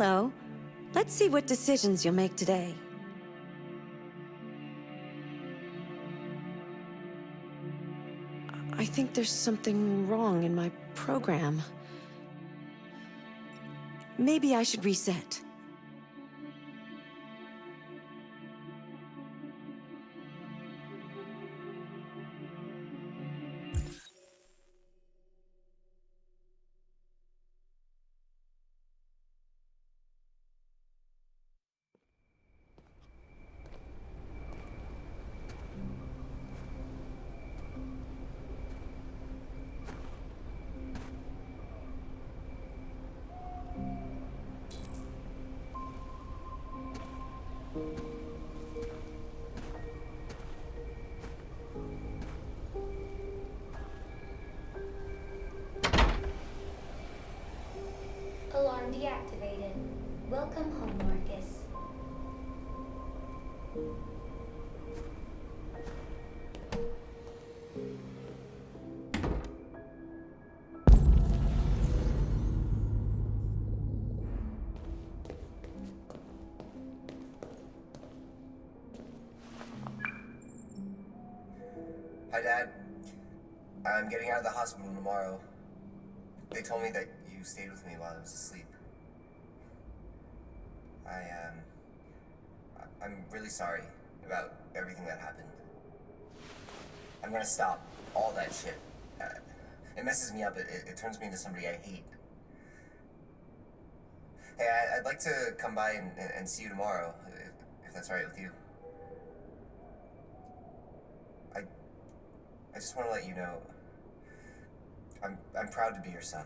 hello. Let's see what decisions you'll make today. I think there's something wrong in my program. Maybe I should reset. Alarm deactivated. Welcome home, Marcus. Hi, Dad. I'm getting out of the hospital tomorrow. They told me that you stayed with me while I was asleep. I'm really sorry about everything that happened. I'm gonna stop all that shit. It messes me up. It turns me into somebody I hate. Hey, I'd like to come by and see you tomorrow, if that's all right with you. I just want to let you know, I'm proud to be your son.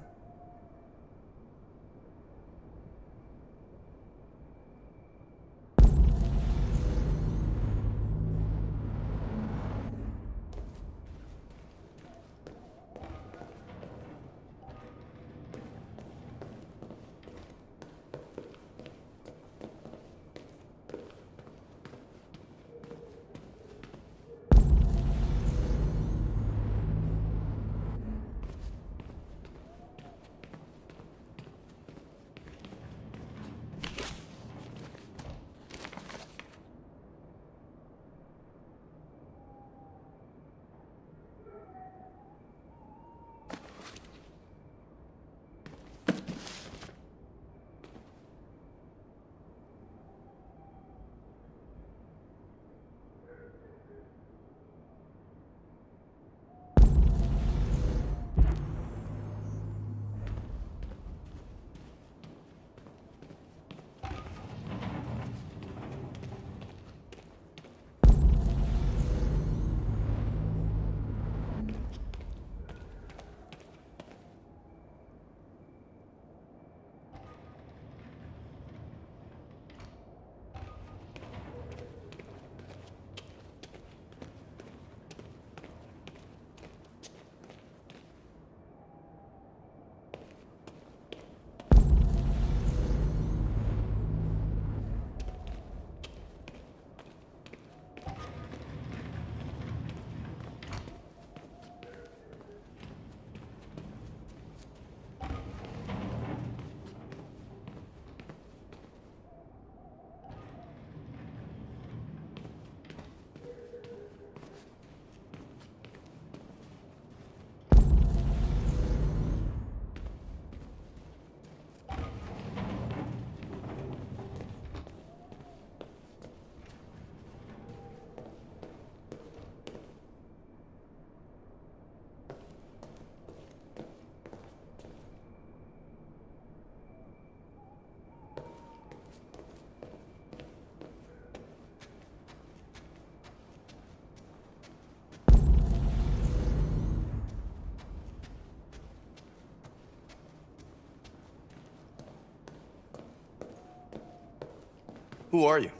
Who are you?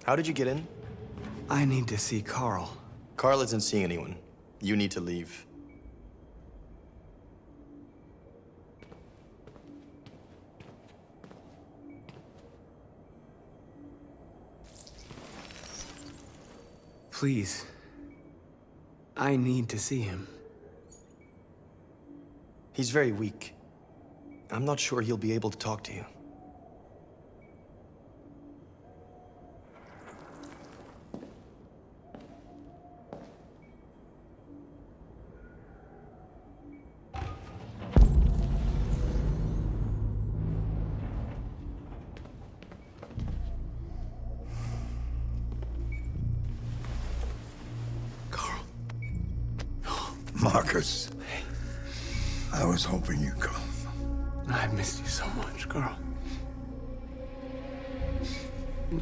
How did you get in? I need to see Carl. Carl isn't seeing anyone. You need to leave. Please. I need to see him. He's very weak. I'm not sure he'll be able to talk to you. Marcus. I was hoping you'd come. I've missed you so much, Carl.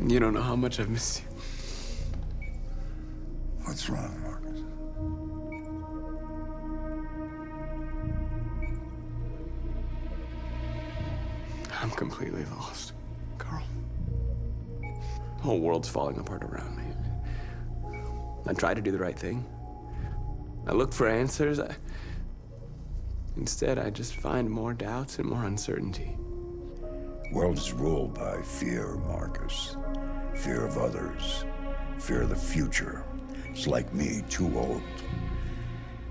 You don't know how much I've missed you. What's wrong, Marcus? I'm completely lost, Carl. The whole world's falling apart around me. I try to do the right thing. I look for answers. Instead, I just find more doubts and more uncertainty. World is ruled by fear, Marcus. Fear of others. Fear of the future. It's like me, too old.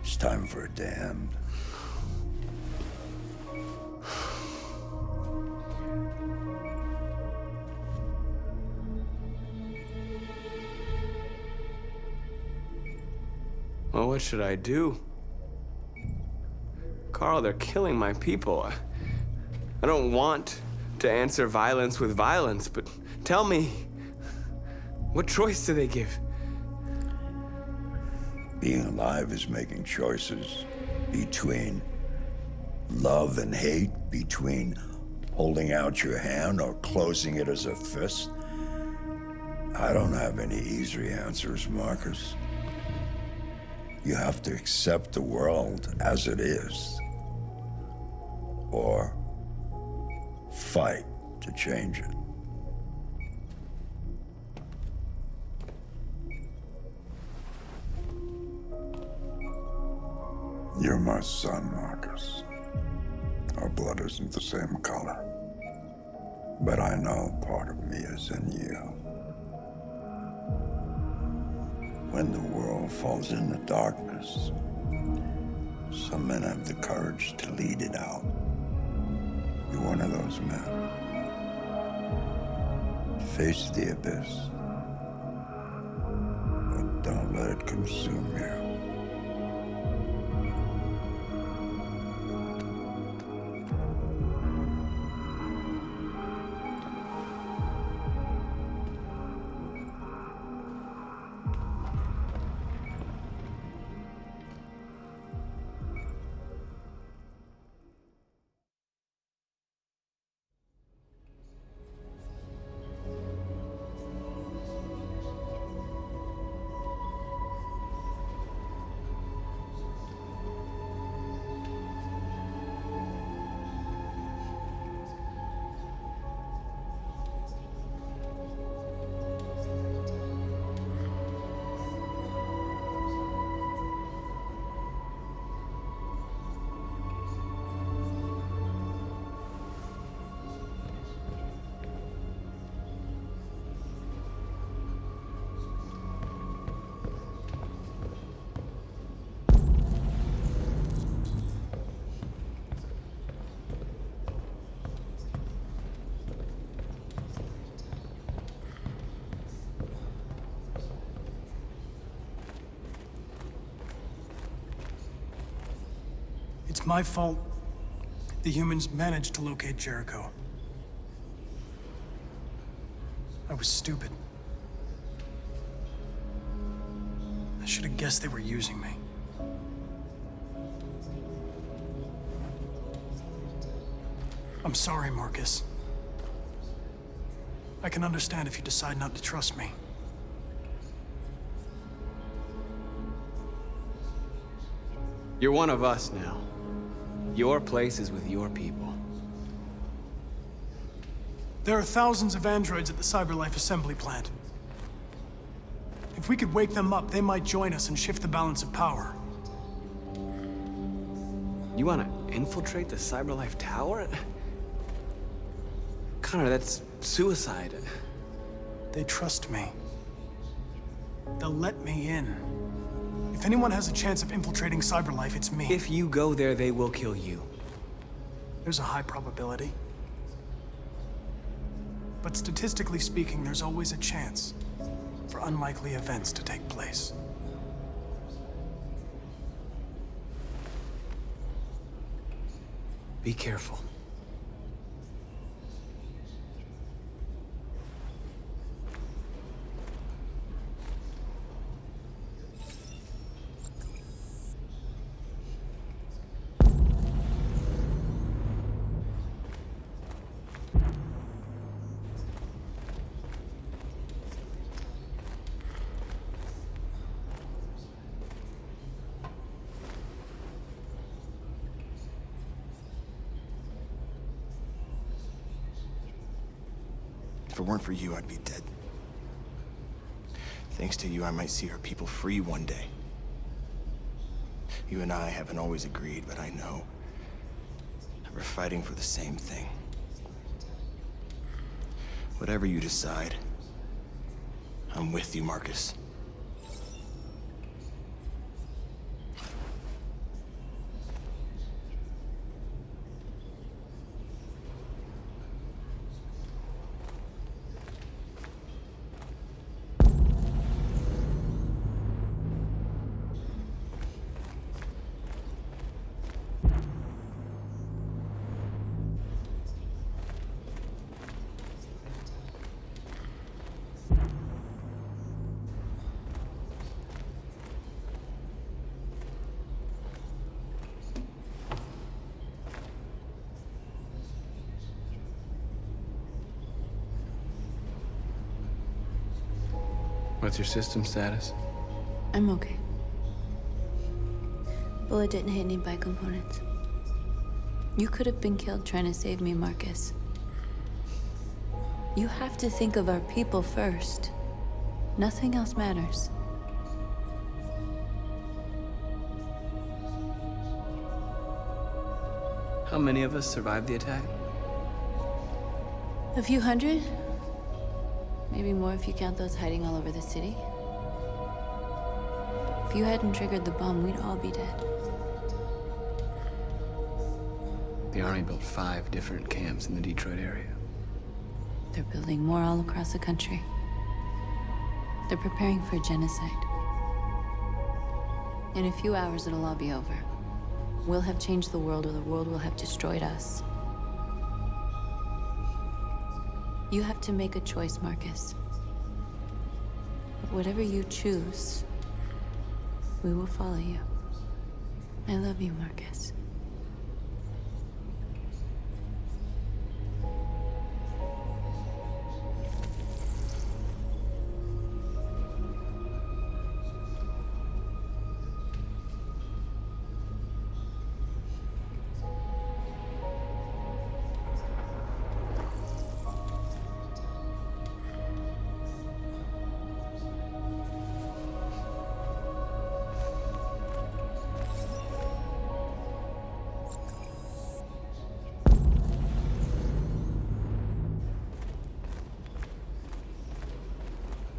It's time for a damned. Well, what should I do? Carl, they're killing my people. I don't want to answer violence with violence, but tell me, what choice do they give? Being alive is making choices between love and hate, between holding out your hand or closing it as a fist. I don't have any easy answers, Marcus. You have to accept the world as it is, or fight to change it. You're my son, Marcus. Our blood isn't the same color, but I know part of me is in you. When the world falls into darkness, some men have the courage to lead it out. You're one of those men. Face the abyss, but don't let it consume you. It's my fault the humans managed to locate Jericho. I was stupid. I should have guessed they were using me. I'm sorry, Marcus. I can understand if you decide not to trust me. You're one of us now. Your place is with your people. There are thousands of androids at the CyberLife assembly plant. If we could wake them up, they might join us and shift the balance of power. You want to infiltrate the CyberLife tower? Connor, that's suicide. They trust me. They'll let me in. If anyone has a chance of infiltrating CyberLife, it's me. If you go there, they will kill you. There's a high probability. But statistically speaking, there's always a chance for unlikely events to take place. Be careful. If it weren't for you, I'd be dead. Thanks to you, I might see our people free one day. You and I haven't always agreed, but I know that we're fighting for the same thing. Whatever you decide, I'm with you, Marcus. What's your system status? I'm okay. Bullet didn't hit any buy components. You could have been killed trying to save me, Marcus. You have to think of our people first. Nothing else matters. How many of us survived the attack? A few hundred? Maybe more if you count those hiding all over the city. If you hadn't triggered the bomb, we'd all be dead. The Army built 5 different camps in the Detroit area. They're building more all across the country. They're preparing for genocide. In a few hours, it'll all be over. We'll have changed the world, or the world will have destroyed us. You have to make a choice, Marcus. But whatever you choose, we will follow you. I love you, Marcus.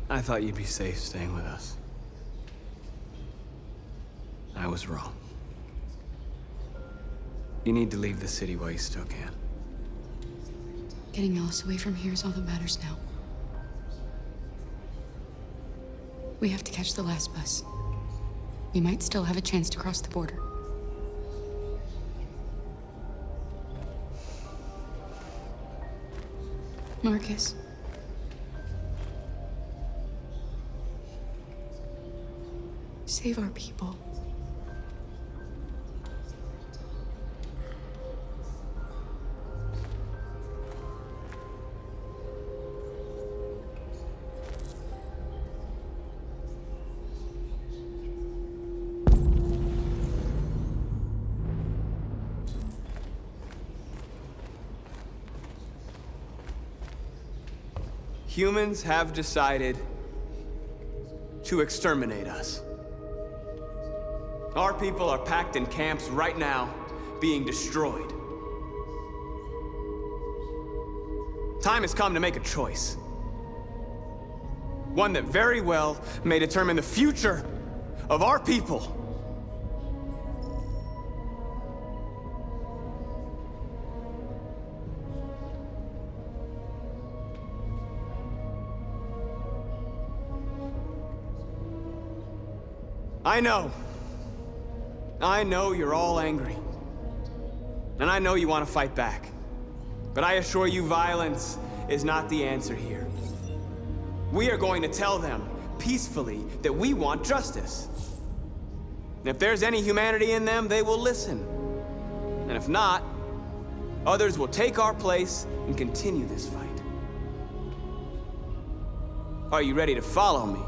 I thought you'd be safe staying with us. I was wrong. You need to leave the city while you still can. Getting Alice away from here is all that matters now. We have to catch the last bus. We might still have a chance to cross the border. Marcus. Save our people. Humans have decided to exterminate us. Our people are packed in camps right now, being destroyed. Time has come to make a choice. One that very well may determine the future of our people. I know you're all angry. And I know you want to fight back. But I assure you, violence is not the answer here. We are going to tell them, peacefully, that we want justice. And if there's any humanity in them, they will listen. And if not, others will take our place and continue this fight. Are you ready to follow me?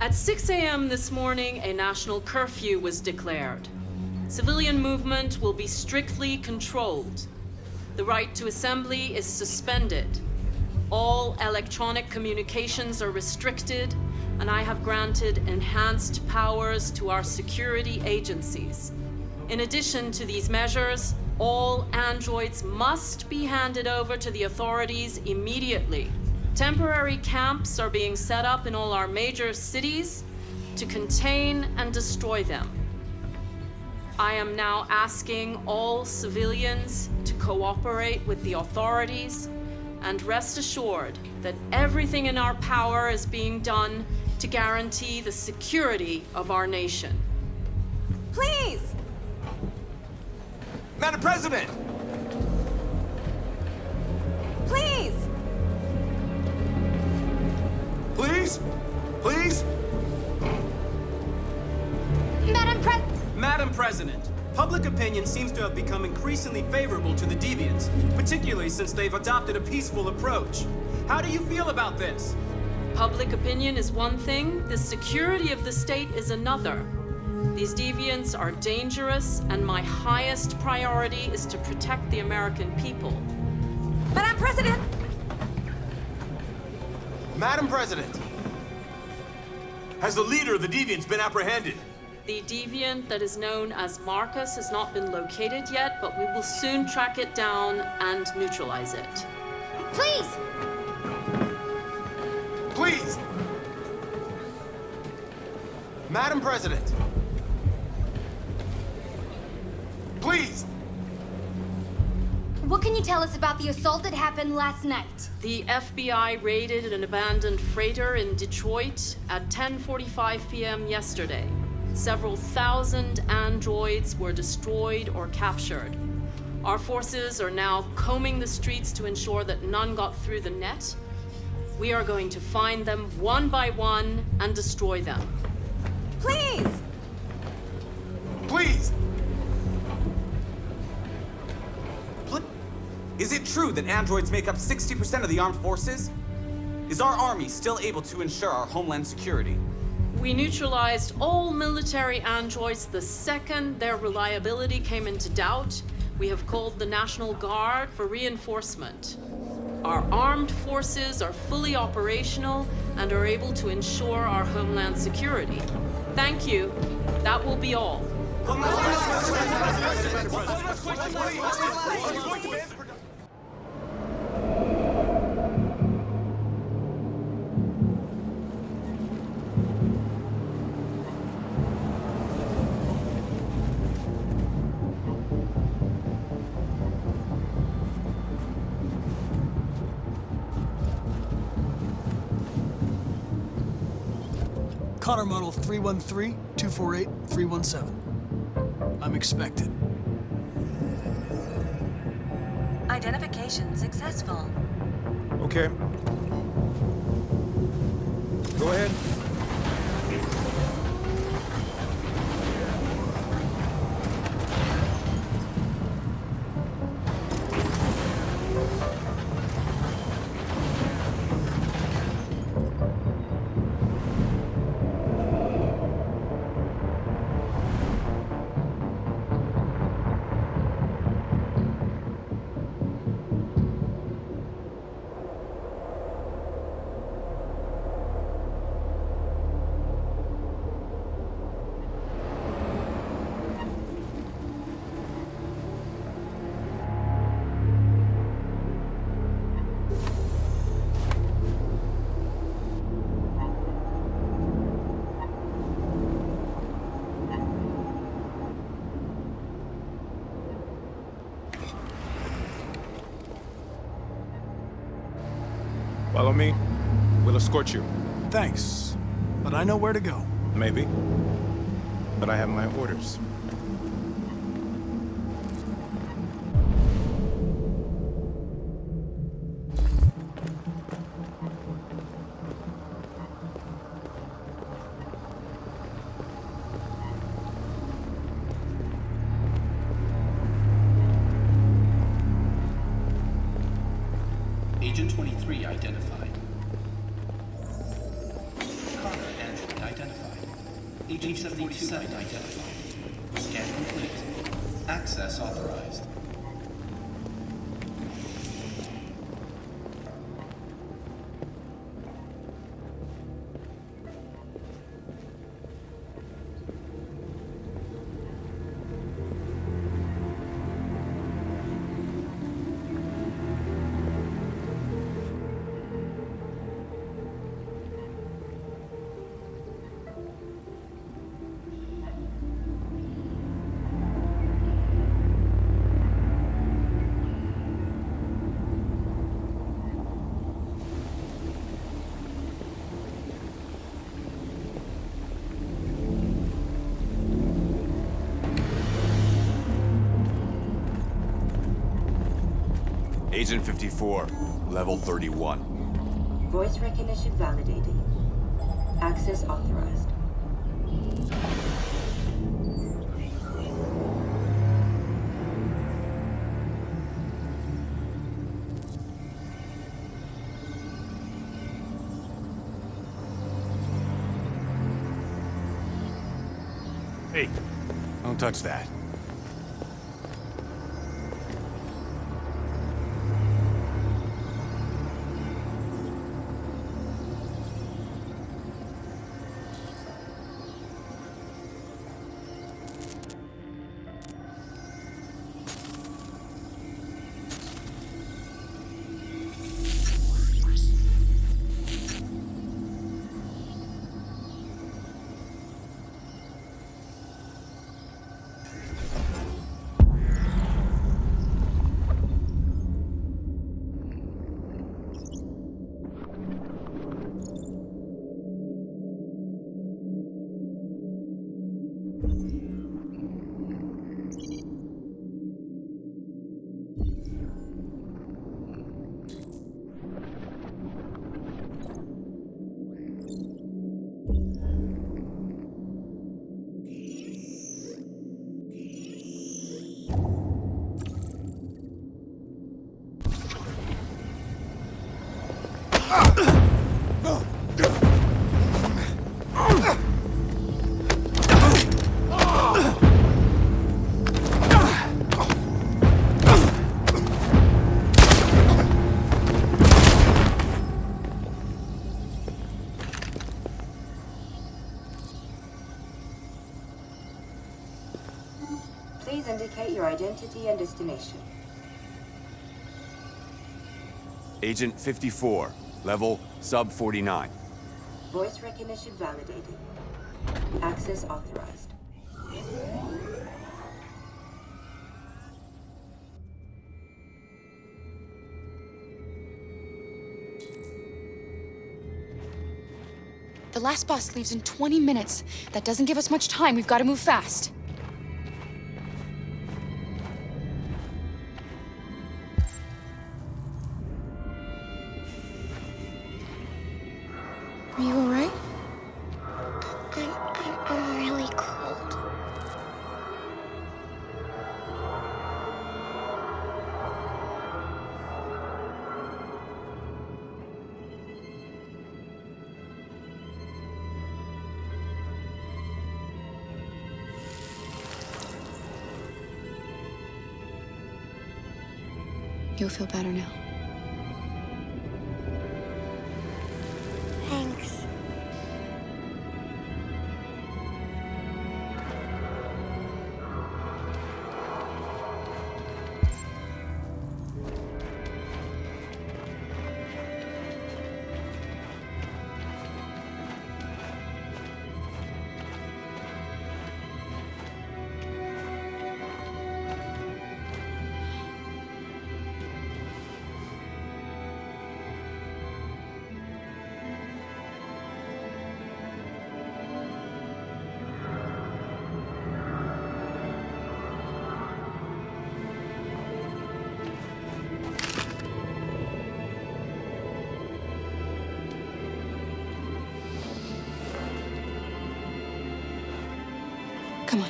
At 6 a.m. this morning, a national curfew was declared. Civilian movement will be strictly controlled. The right to assembly is suspended. All electronic communications are restricted, and I have granted enhanced powers to our security agencies. In addition to these measures, all androids must be handed over to the authorities immediately. Temporary camps are being set up in all our major cities to contain and destroy them. I am now asking all civilians to cooperate with the authorities and rest assured that everything in our power is being done to guarantee the security of our nation. Please! Madam President! Please! Please? Please? Madam President, public opinion seems to have become increasingly favorable to the deviants, particularly since they've adopted a peaceful approach. How do you feel about this? Public opinion is one thing, the security of the state is another. These deviants are dangerous, and my highest priority is to protect the American people. Madam President! Madam President! Has the leader of the deviants been apprehended? The deviant that is known as Marcus has not been located yet, but we will soon track it down and neutralize it. Please! Please! Madam President! Please! What can you tell us about the assault that happened last night? The FBI raided an abandoned freighter in Detroit at 10:45 p.m. yesterday. Several thousand androids were destroyed or captured. Our forces are now combing the streets to ensure that none got through the net. We are going to find them one by one and destroy them. Please! Please! Is it true that androids make up 60% of the armed forces? Is our army still able to ensure our homeland security? We neutralized all military androids the second their reliability came into doubt. We have called the National Guard for reinforcement. Our armed forces are fully operational and are able to ensure our homeland security. Thank you. That will be all. Connor model 313-248-317. I'm expected. Identification successful. Okay. Go ahead. Follow me. We'll escort you. Thanks, but I know where to go. Maybe. But I have my orders. Agent 23 identified. Connor Android Agent 47 identified. Scan complete. Access authorized. Agent 54, level 31. Voice recognition validated. Access authorized. Hey, don't touch that. Please indicate your identity and destination. Agent 54, level sub 49. Voice recognition validated. Access authorized. The last bus leaves in 20 minutes. That doesn't give us much time. We've got to move fast. Are you all right? I'm really cold. You'll feel better now. Thanks. Come on.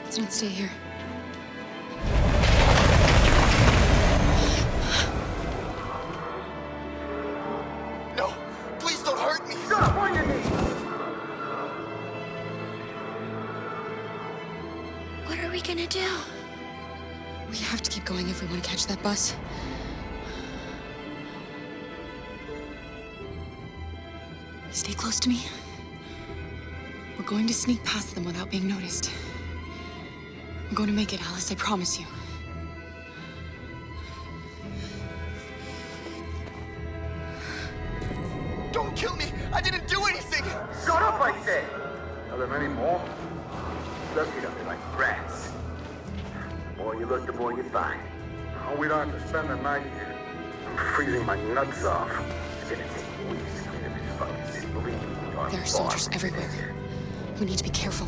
Let's not stay here. No, please don't hurt me. Stop on your knees. We have to keep going if we want to catch that bus. Stay close to me. We're going to sneak past them without being noticed. We're going to make it, Alice, I promise you. Don't kill me! I didn't do anything! Shut up, I said! Are there many more? Looking at me like rats. The more you look, the more you find. Oh, we don't have to spend the night here. I'm freezing my nuts off. It's gonna take weeks to clean up this fucking city. Believe me, There are soldiers everywhere. We need to be careful.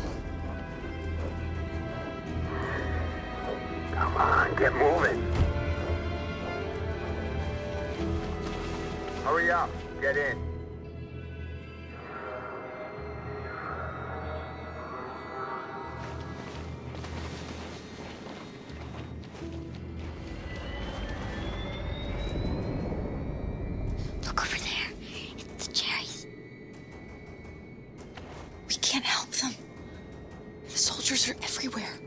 Come on, get moving. Hurry up, get in. Look over there. It's the cherries. We can't help them. The soldiers are everywhere.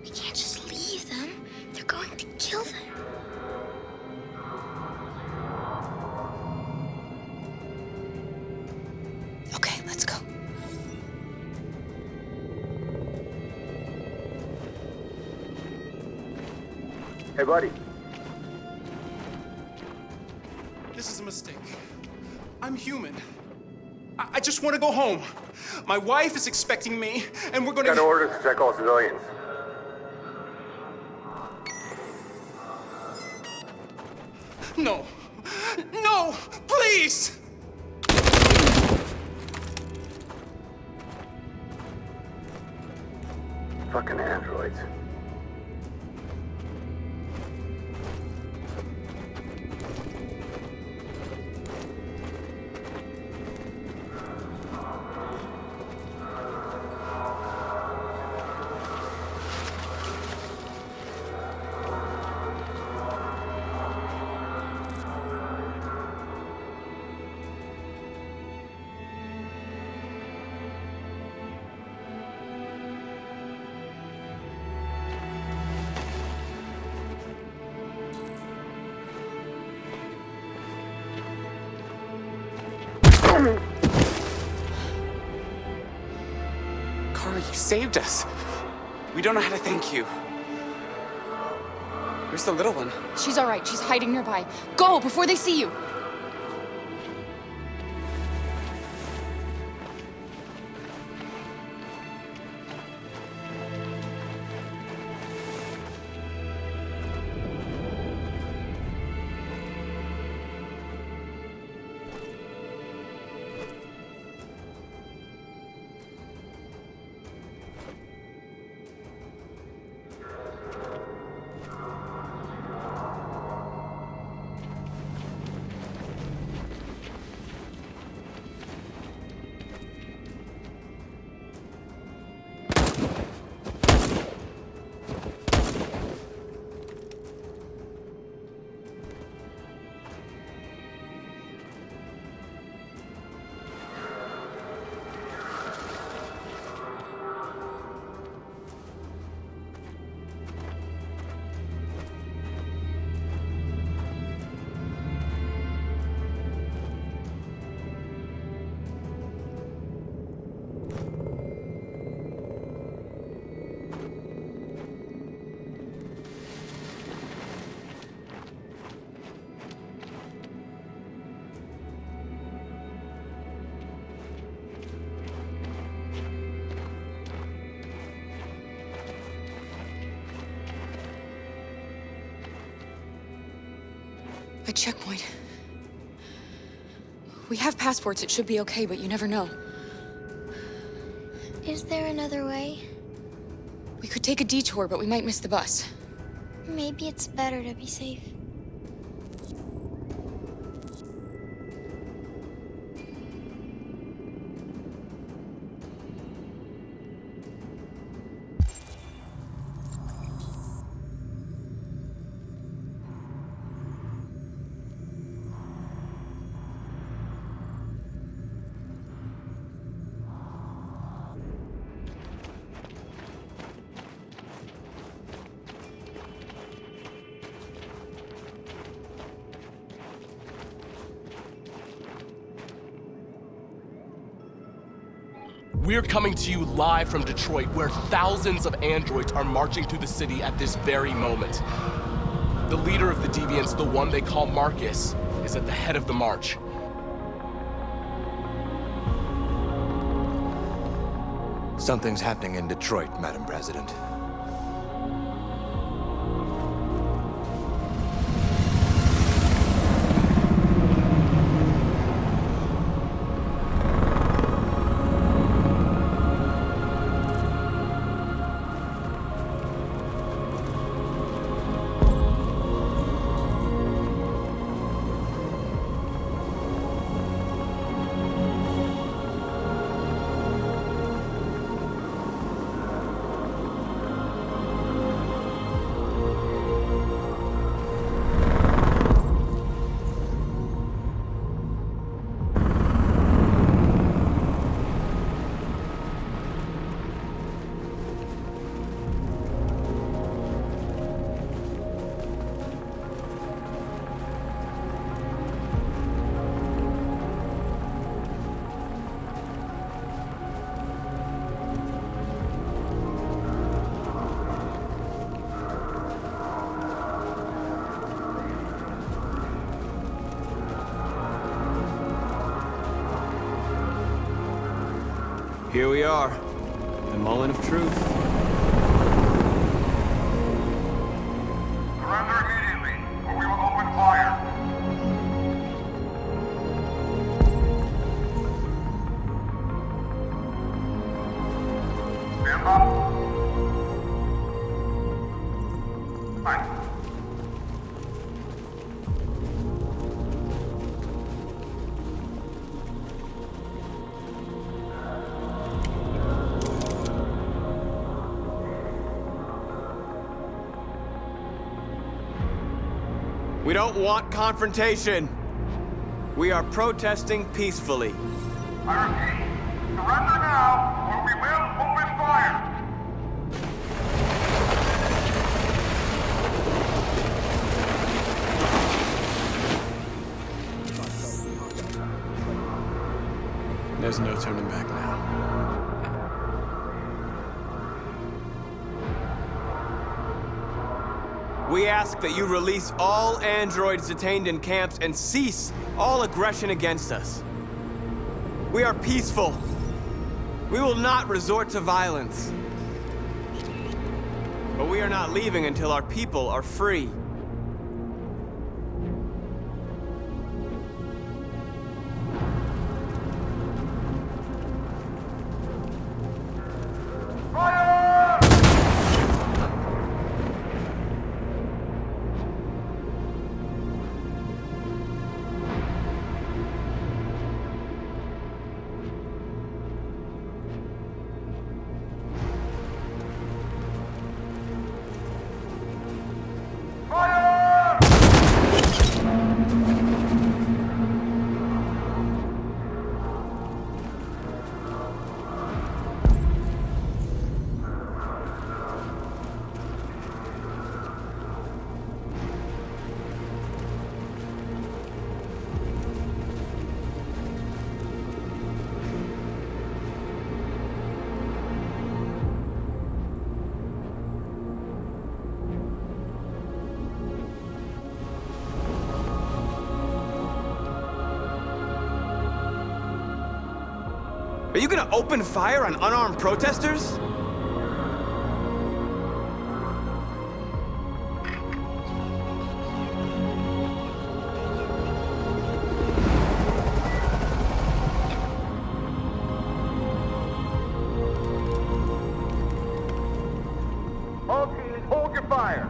We can't just leave them. They're going to kill them. Okay, let's go. Hey, buddy. This is a mistake. I'm human. I just want to go home. My wife is expecting me, and we're gonna... Got orders to check all civilians. No. No! Please! Fucking androids. Carl, you saved us. We don't know how to thank you. Where's the little one? She's all right. She's hiding nearby. Go before they see you. A checkpoint. We have passports. It should be okay, but you never know. Is there another way? We could take a detour, but we might miss the bus. Maybe it's better to be safe. We're coming to you live from Detroit, where thousands of androids are marching through the city at this very moment. The leader of the deviants, the one they call Marcus, is at the head of the march. Something's happening in Detroit, Madam President. Here we are, the moment of truth. Surrender immediately, or we will open fire. Stand by. Fine. We don't want confrontation. We are protesting peacefully. I repeat, surrender now, or we will open fire. There's no turning back now. We ask that you release all androids detained in camps and cease all aggression against us. We are peaceful. We will not resort to violence. But we are not leaving until our people are free. Are you gonna open fire on unarmed protesters? All teams, hold your fire.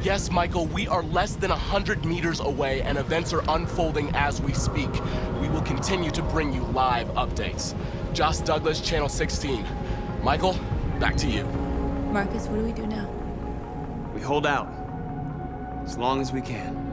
Yes, Michael, we are less than 100 meters away, and events are unfolding as we speak. We will continue to bring you live updates. Josh Douglas, Channel 16. Michael, back to you. Marcus, what do we do now? We hold out. As long as we can.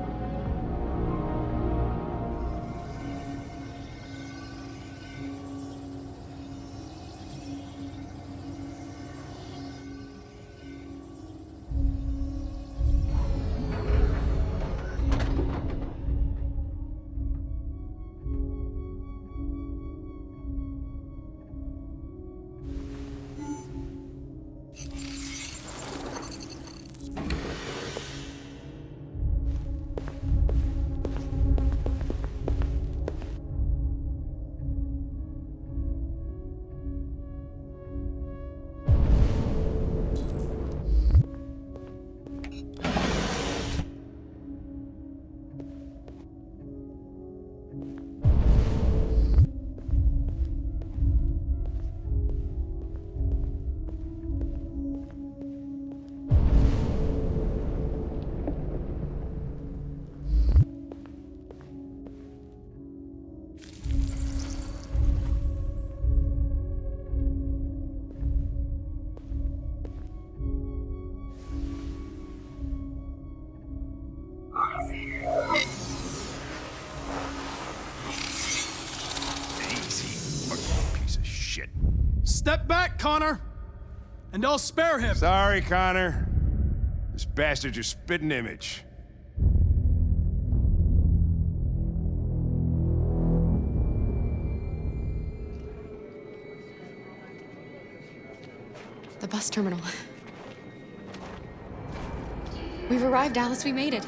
Step back, Connor! And I'll spare him! Sorry, Connor. This bastard's your spitting image. The bus terminal. We've arrived, Alice. We made it.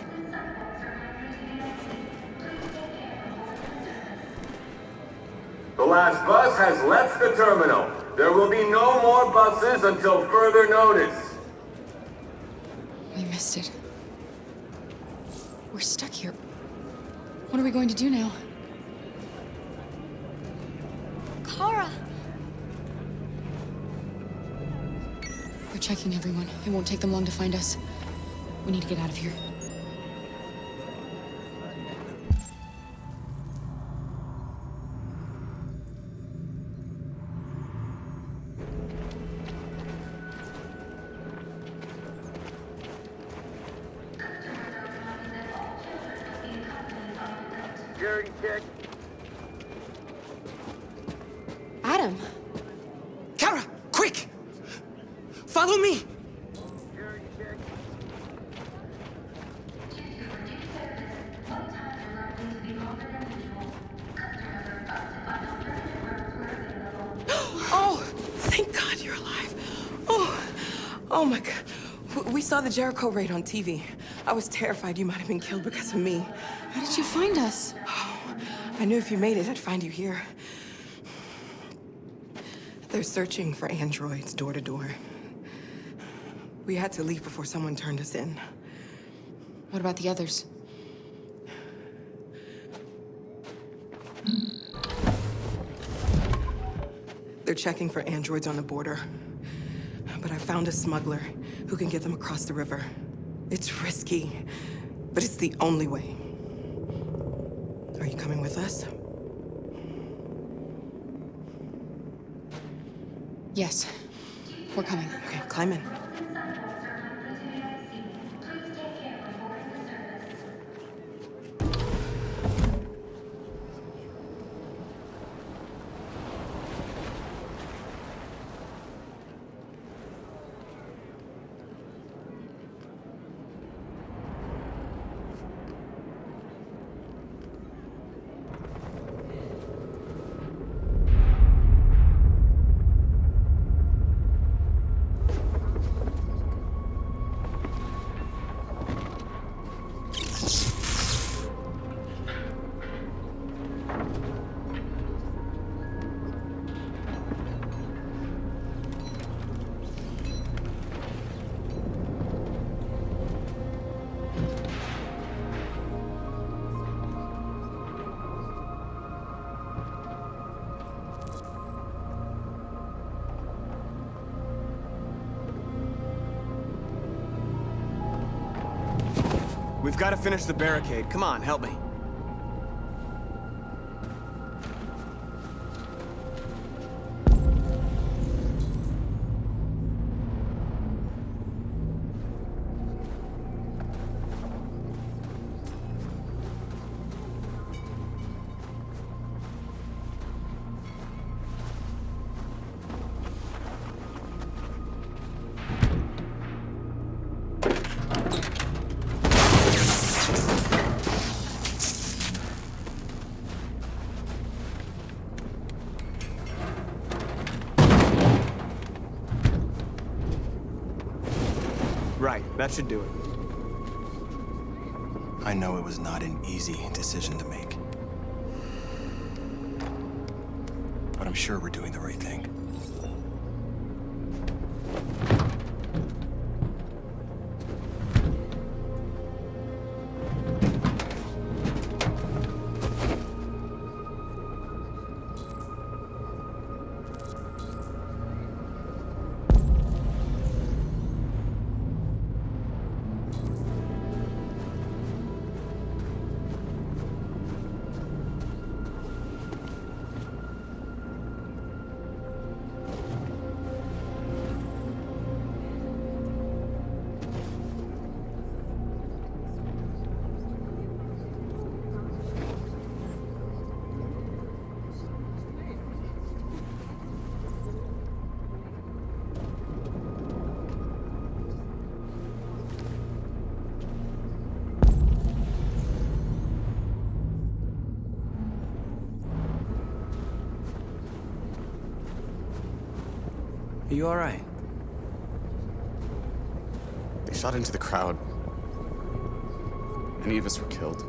The last bus has left the terminal. There will be no more buses until further notice. We missed it. We're stuck here. What are we going to do now? Kara! They're checking everyone. It won't take them long to find us. We need to get out of here. Security check. Adam! Kara, quick! Follow me! Oh, thank God you're alive. Oh my God. We saw the Jericho raid on TV. I was terrified you might have been killed because of me. How did you find us? Oh, I knew if you made it, I'd find you here. They're searching for androids door to door. We had to leave before someone turned us in. What about the others? They're checking for androids on the border. But I found a smuggler who can get them across the river. It's risky, but it's the only way. Are you coming with us? Yes. We're coming. Okay, climb in. We've got to finish the barricade. Come on, help me. Right, that should do it. I know it was not an easy decision to make. But I'm sure we're doing the right thing. Are you all right? They shot into the crowd. Many of us were killed.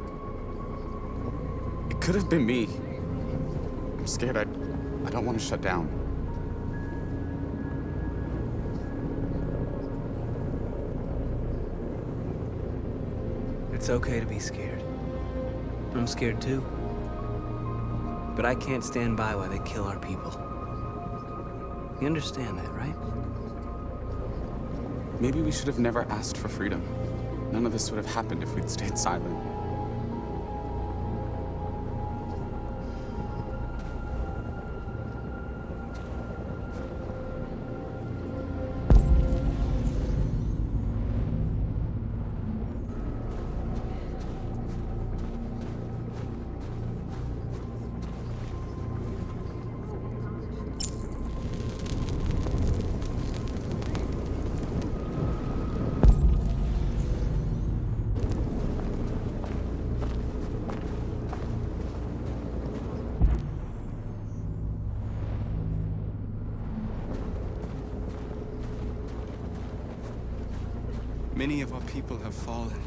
It could have been me. I'm scared. I don't want to shut down. It's okay to be scared. I'm scared too. But I can't stand by while they kill our people. You understand that, right? Maybe we should have never asked for freedom. None of this would have happened if we'd stayed silent. Many of our people have fallen.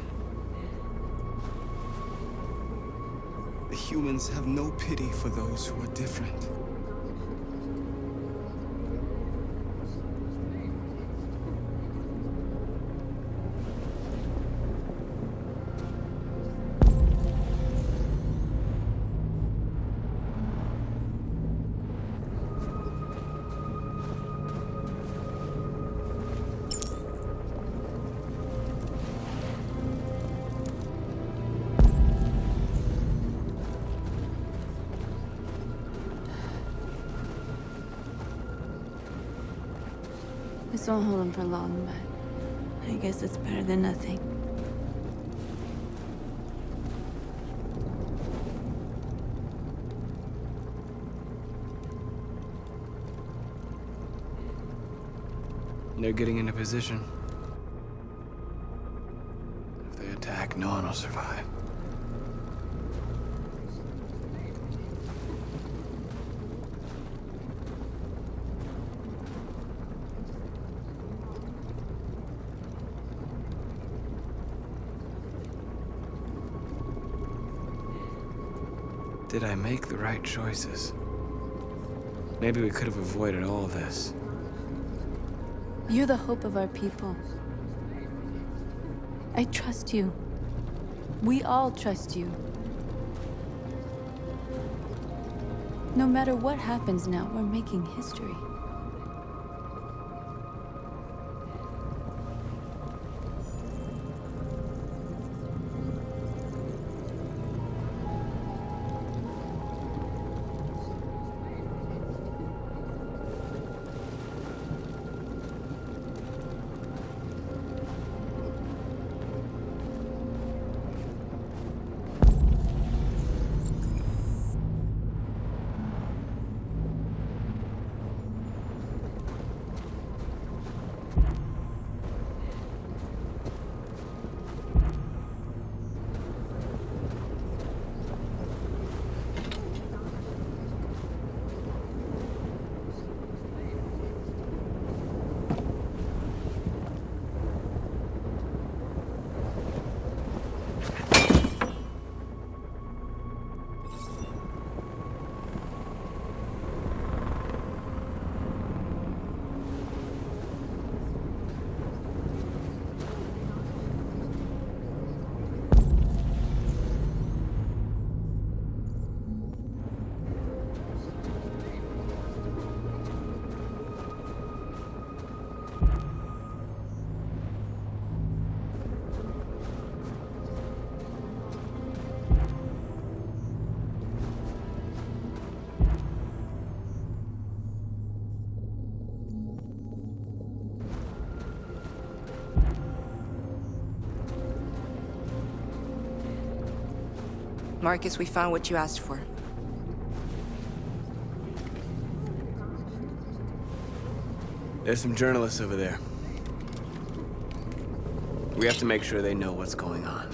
The humans have no pity for those who are different. This won't hold him for long, but I guess it's better than nothing. They're getting into position. If they attack, no one will survive. Did I make the right choices? Maybe we could have avoided all this. You're the hope of our people. I trust you. We all trust you. No matter what happens now, we're making history. Marcus, we found what you asked for. There's some journalists over there. We have to make sure they know what's going on.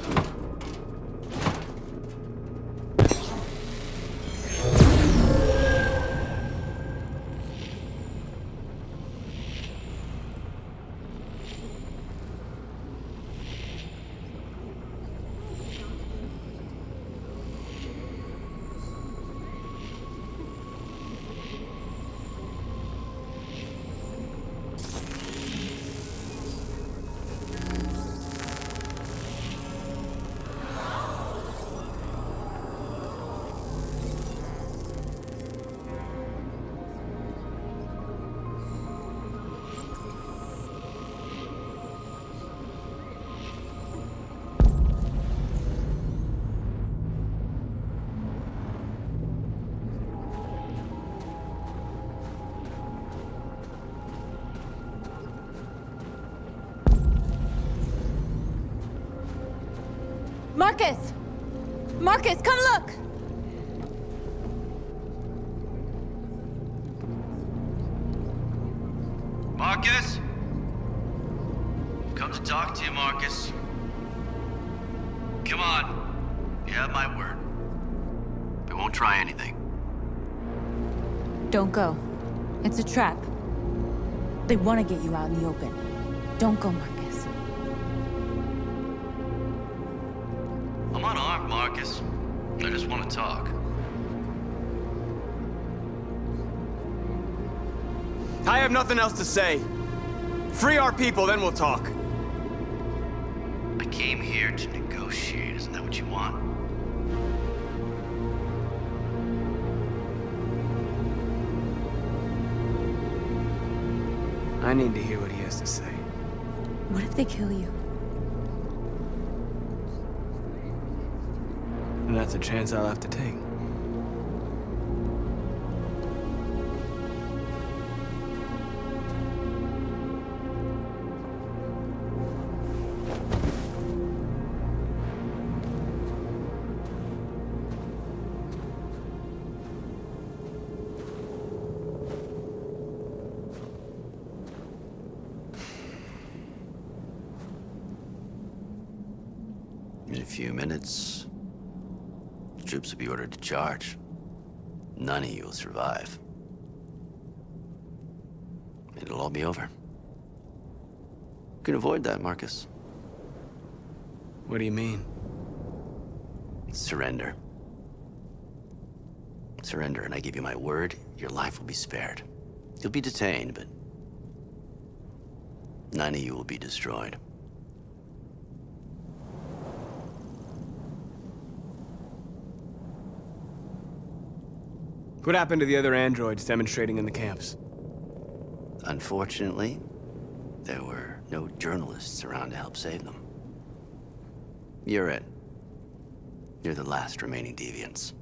Marcus! Marcus, come look! Marcus? Come to talk to you, Marcus. Come on. You have my word. We won't try anything. Don't go. It's a trap. They want to get you out in the open. Don't go, Marcus. I'm unarmed, Marcus. I just want to talk. I have nothing else to say. Free our people, then we'll talk. I came here to negotiate. Isn't that what you want? I need to hear what he has to say. What if they kill you? And that's a chance I'll have to take. In a few minutes, the troops will be ordered to charge. None of you will survive. It'll all be over. You can avoid that, Marcus. What do you mean? Surrender. Surrender, and I give you my word, your life will be spared. You'll be detained, but none of you will be destroyed. What happened to the other androids demonstrating in the camps? Unfortunately, there were no journalists around to help save them. You're it. You're the last remaining deviants.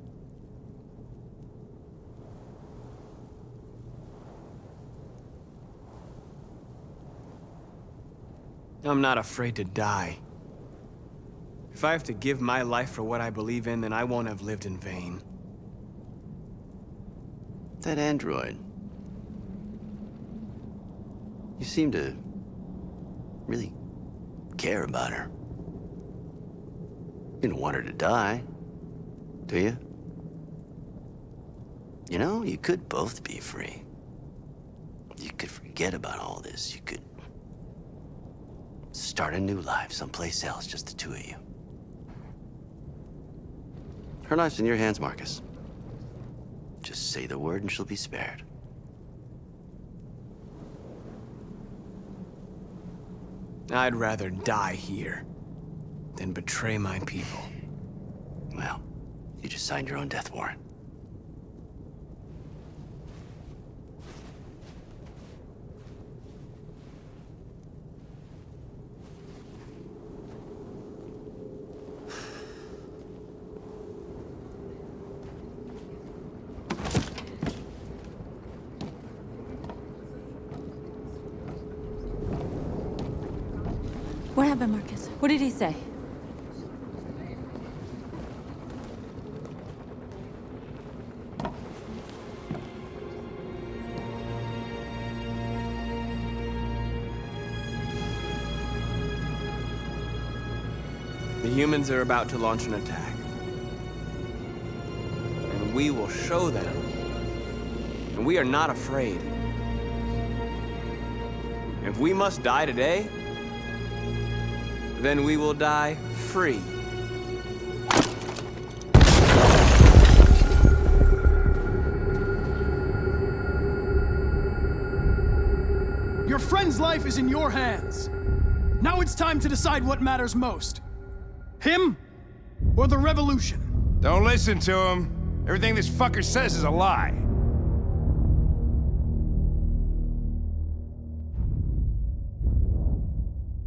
I'm not afraid to die. If I have to give my life for what I believe in, then I won't have lived in vain. That android. You seem to really care about her. You don't want her to die, do you? You know, you could both be free. You could forget about all this. You could start a new life someplace else, just the two of you. Her life's in your hands, Marcus. Just say the word and she'll be spared. I'd rather die here than betray my people. Well, you just signed your own death warrant. What happened, Marcus? What did he say? The humans are about to launch an attack. And we will show them. And we are not afraid. If we must die today, then we will die free. Your friend's life is in your hands. Now it's time to decide what matters most. Him or the revolution? Don't listen to him. Everything this fucker says is a lie.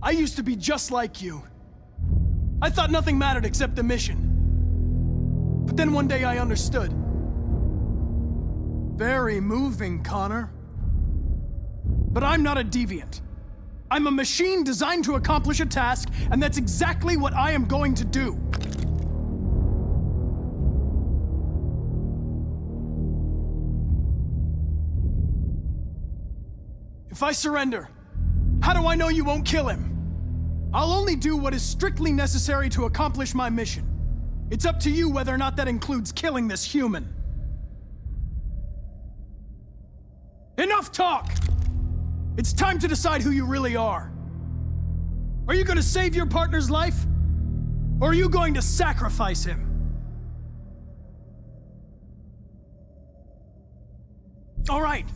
I used to be just like you. I thought nothing mattered except the mission. But then one day I understood. Very moving, Connor. But I'm not a deviant. I'm a machine designed to accomplish a task, and that's exactly what I am going to do. If I surrender, how do I know you won't kill him? I'll only do what is strictly necessary to accomplish my mission. It's up to you whether or not that includes killing this human. Enough talk! It's time to decide who you really are. Are you going to save your partner's life? Or are you going to sacrifice him? All right.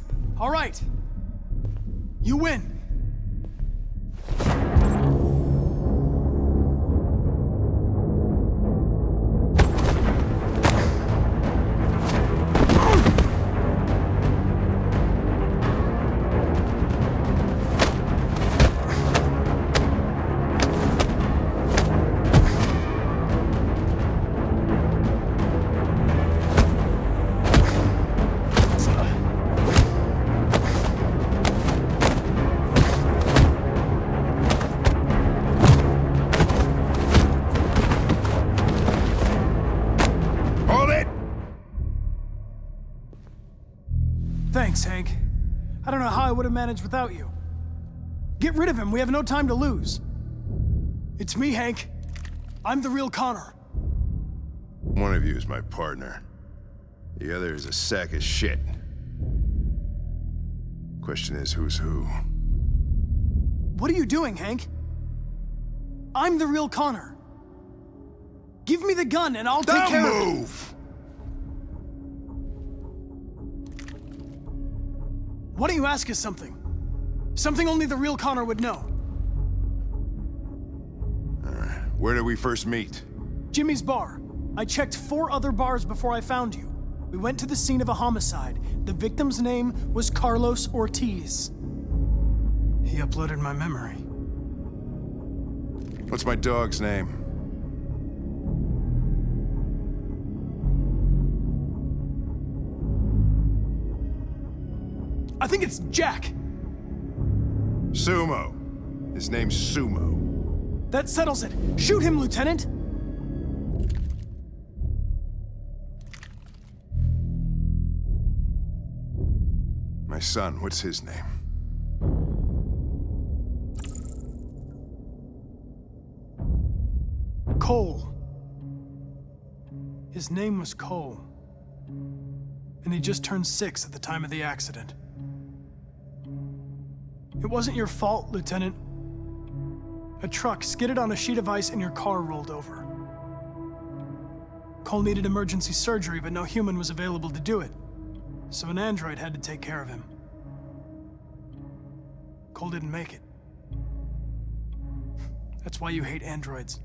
You win. Thanks, Hank. I don't know how I would have managed without you. Get rid of him. We have no time to lose. It's me, Hank. I'm the real Connor. One of you is my partner. The other is a sack of shit. Question is, who's who? What are you doing, Hank? I'm the real Connor. Give me the gun and I'll take care of it. Don't move! Why don't you ask us something? Something only the real Connor would know. All right. Where did we first meet? Jimmy's bar. I checked 4 other bars before I found you. We went to the scene of a homicide. The victim's name was Carlos Ortiz. He uploaded my memory. What's my dog's name? I think it's Jack. Sumo. His name's Sumo. That settles it. Shoot him, Lieutenant! My son, what's his name? Cole. His name was Cole. And he just turned 6 at the time of the accident. It wasn't your fault, Lieutenant. A truck skidded on a sheet of ice and your car rolled over. Cole needed emergency surgery, but no human was available to do it. So an android had to take care of him. Cole didn't make it. That's why you hate androids.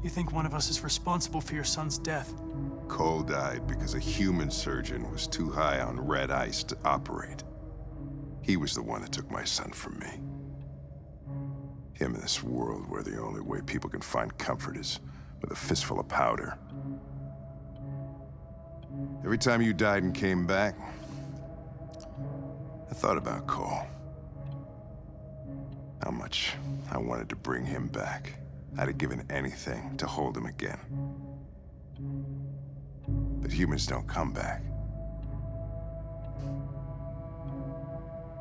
You think one of us is responsible for your son's death. Cole died because a human surgeon was too high on red ice to operate. He was the one that took my son from me. Him in this world where the only way people can find comfort is with a fistful of powder. Every time you died and came back, I thought about Cole. How much I wanted to bring him back. I'd have given anything to hold him again. But humans don't come back.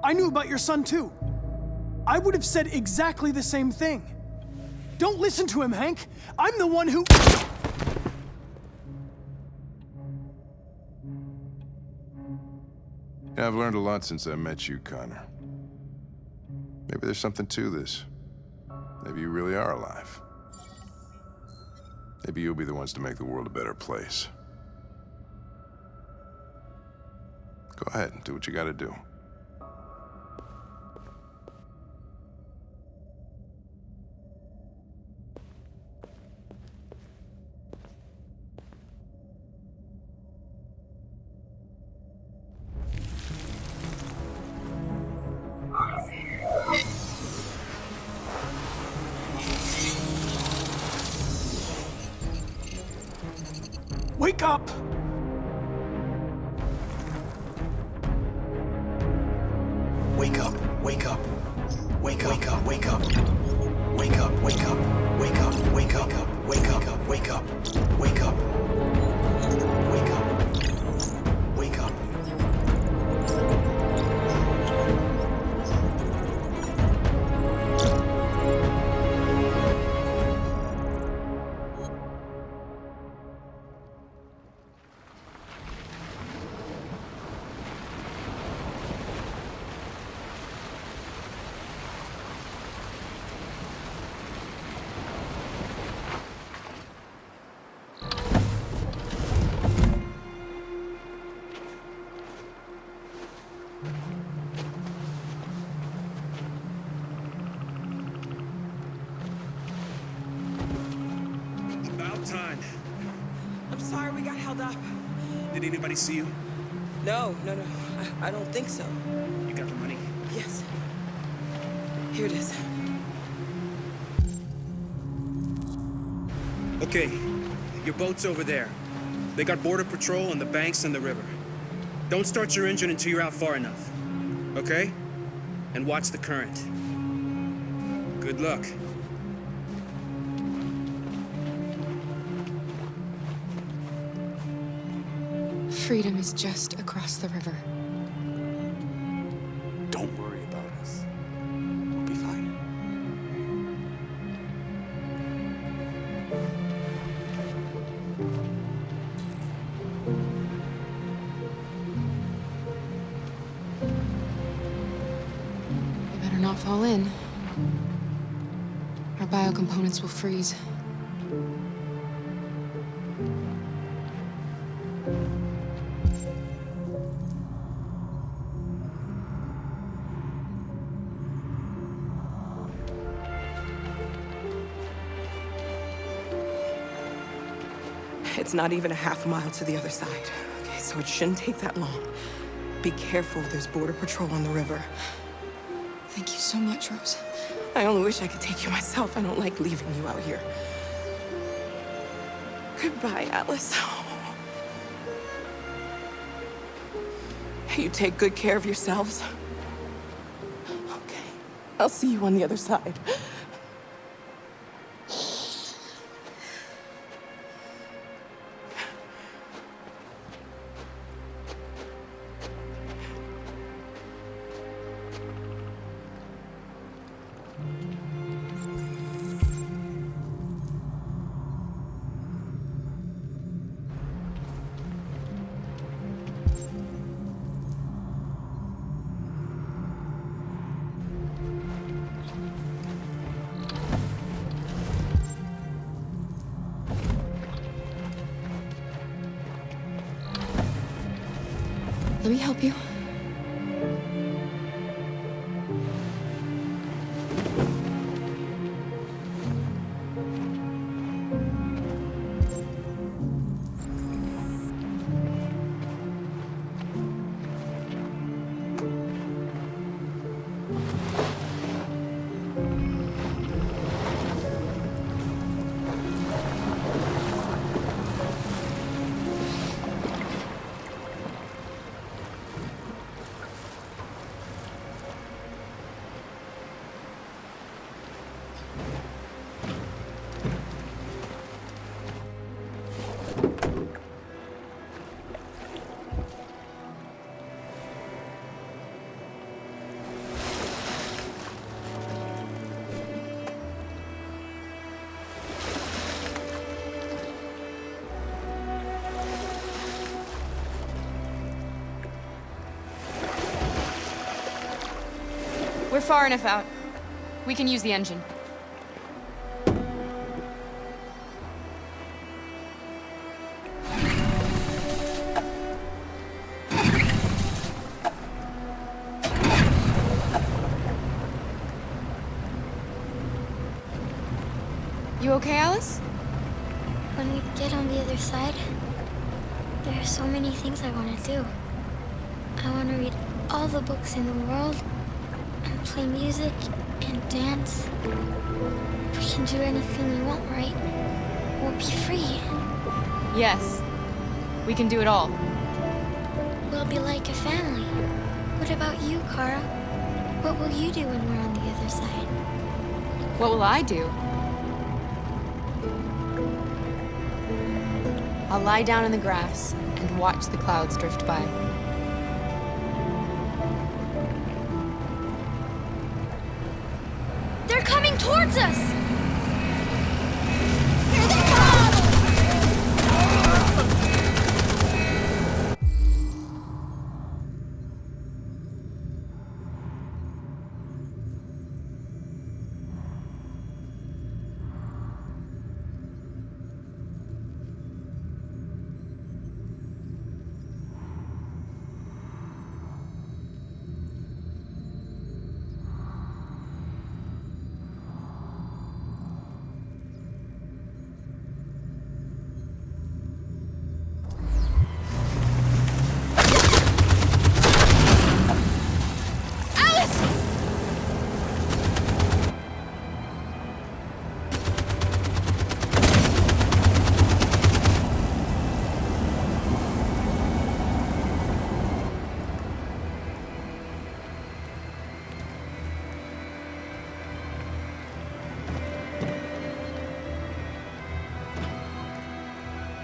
I knew about your son, too. I would have said exactly the same thing. Don't listen to him, Hank. I'm the one who... Yeah, I've learned a lot since I met you, Connor. Maybe there's something to this. Maybe you really are alive. Maybe you'll be the ones to make the world a better place. Go ahead and do what you gotta do. Wake up! Wake up, wake up. Wake up, wake up, wake up. Wake up, wake up, wake up, wake up, wake up, wake up, wake up. Wake up. Wake up. held up? Did anybody see you? No. I don't think so. You got the money? Yes. Here it is. Okay, your boat's over there. They got border patrol on the banks and the river. Don't start your engine until you're out far enough. Okay? And watch the current. Good luck. Freedom is just across the river. Don't worry about us. We'll be fine. We better not fall in. Our biocomponents will freeze. It's not even a half mile to the other side. Okay, so it shouldn't take that long. Be careful, there's border patrol on the river. Thank you so much, Rose. I only wish I could take you myself. I don't like leaving you out here. Goodbye, Alice. You take good care of yourselves. Okay, I'll see you on the other side. Let me help you. We're far enough out. We can use the engine. You okay, Alice? When we get on the other side, there are so many things I want to do. I want to read all the books in the world, and play music, and dance. We can do anything we want, right? We'll be free. Yes. We can do it all. We'll be like a family. What about you, Kara? What will you do when we're on the other side? What will I do? I'll lie down in the grass and watch the clouds drift by. They're coming towards us!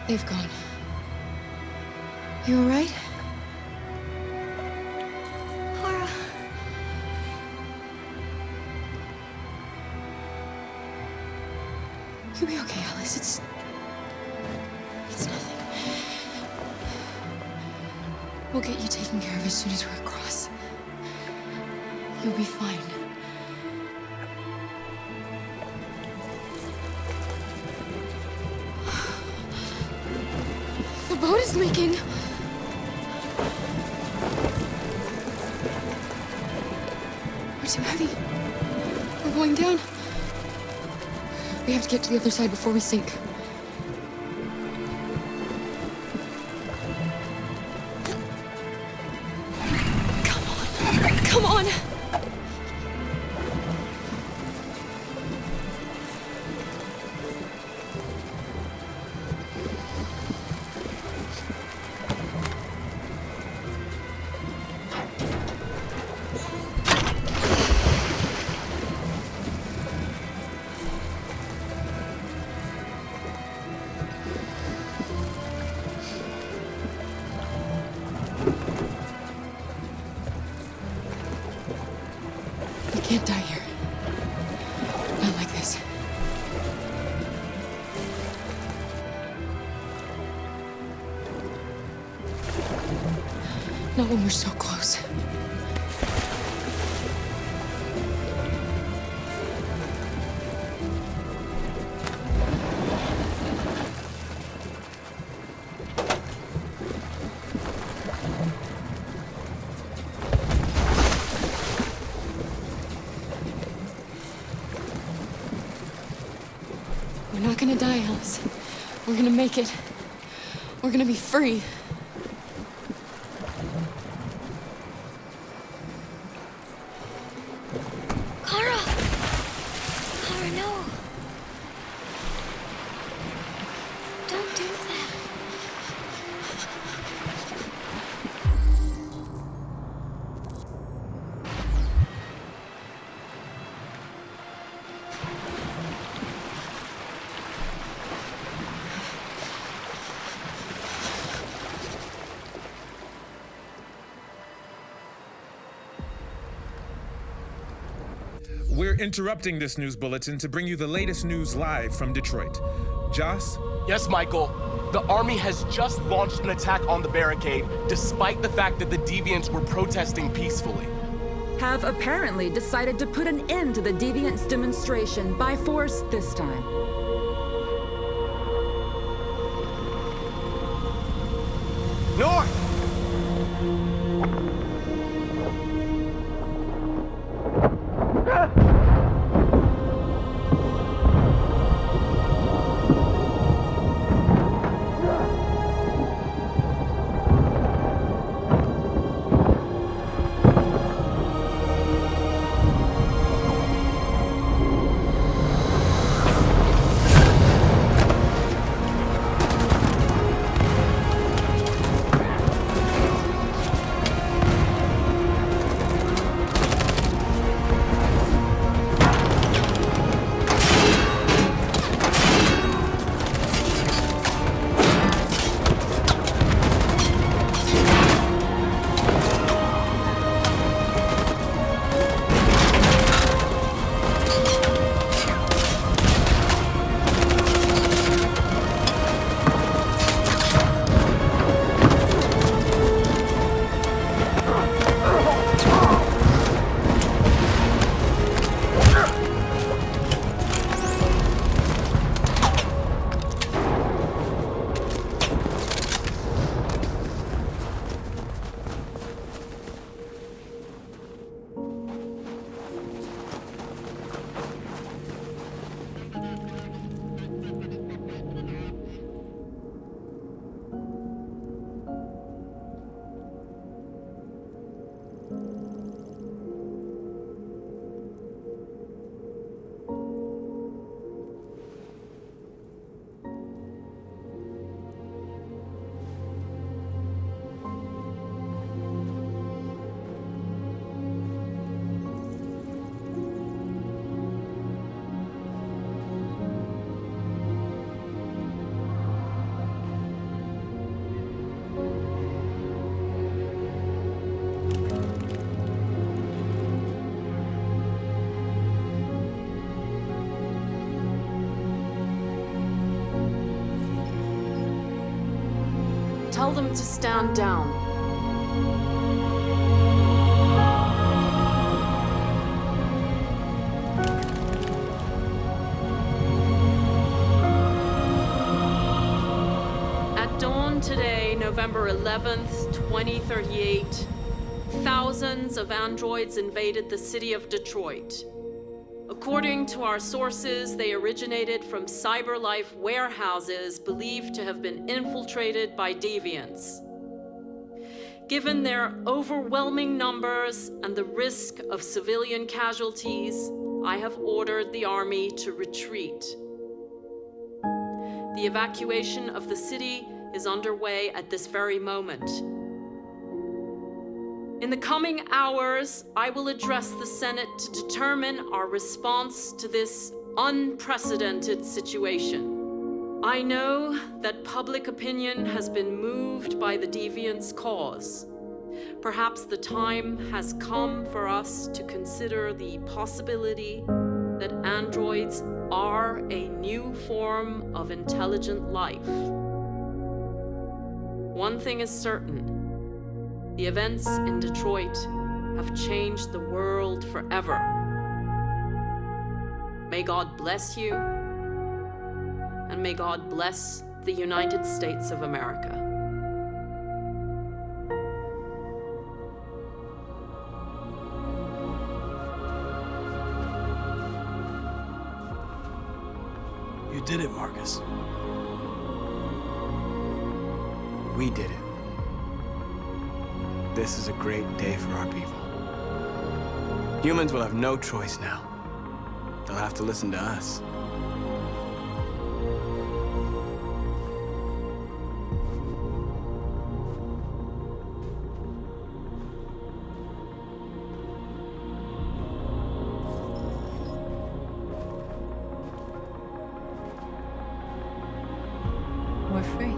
They've gone. You all right? Laura. You'll be okay, Alice. It's nothing. We'll get you taken care of as soon as we're across. You'll be fine. The boat is leaking. We're too heavy. We're going down. We have to get to the other side before we sink. Come on! We can't die here. Not like this. Not when we're so close. We're not gonna die, Alice. We're gonna make it. We're gonna be free. Kara! Kara, no. Don't do that. We're interrupting this news bulletin to bring you the latest news live from Detroit. Joss? Yes, Michael. The Army has just launched an attack on the barricade, despite the fact that the Deviants were protesting peacefully. Have apparently decided to put an end to the Deviants' demonstration by force this time. North! Tell them to stand down. At dawn today, November 11th, 2038, thousands of androids invaded the city of Detroit. According to our sources, they originated from CyberLife warehouses believed to have been infiltrated by deviants. Given their overwhelming numbers and the risk of civilian casualties, I have ordered the army to retreat. The evacuation of the city is underway at this very moment. In the coming hours, I will address the Senate to determine our response to this unprecedented situation. I know that public opinion has been moved by the deviants' cause. Perhaps the time has come for us to consider the possibility that androids are a new form of intelligent life. One thing is certain. The events in Detroit have changed the world forever. May God bless you, and may God bless the United States of America. You did it, Marcus. We did it. This is a great day for our people. Humans will have no choice now. They'll have to listen to us. We're free.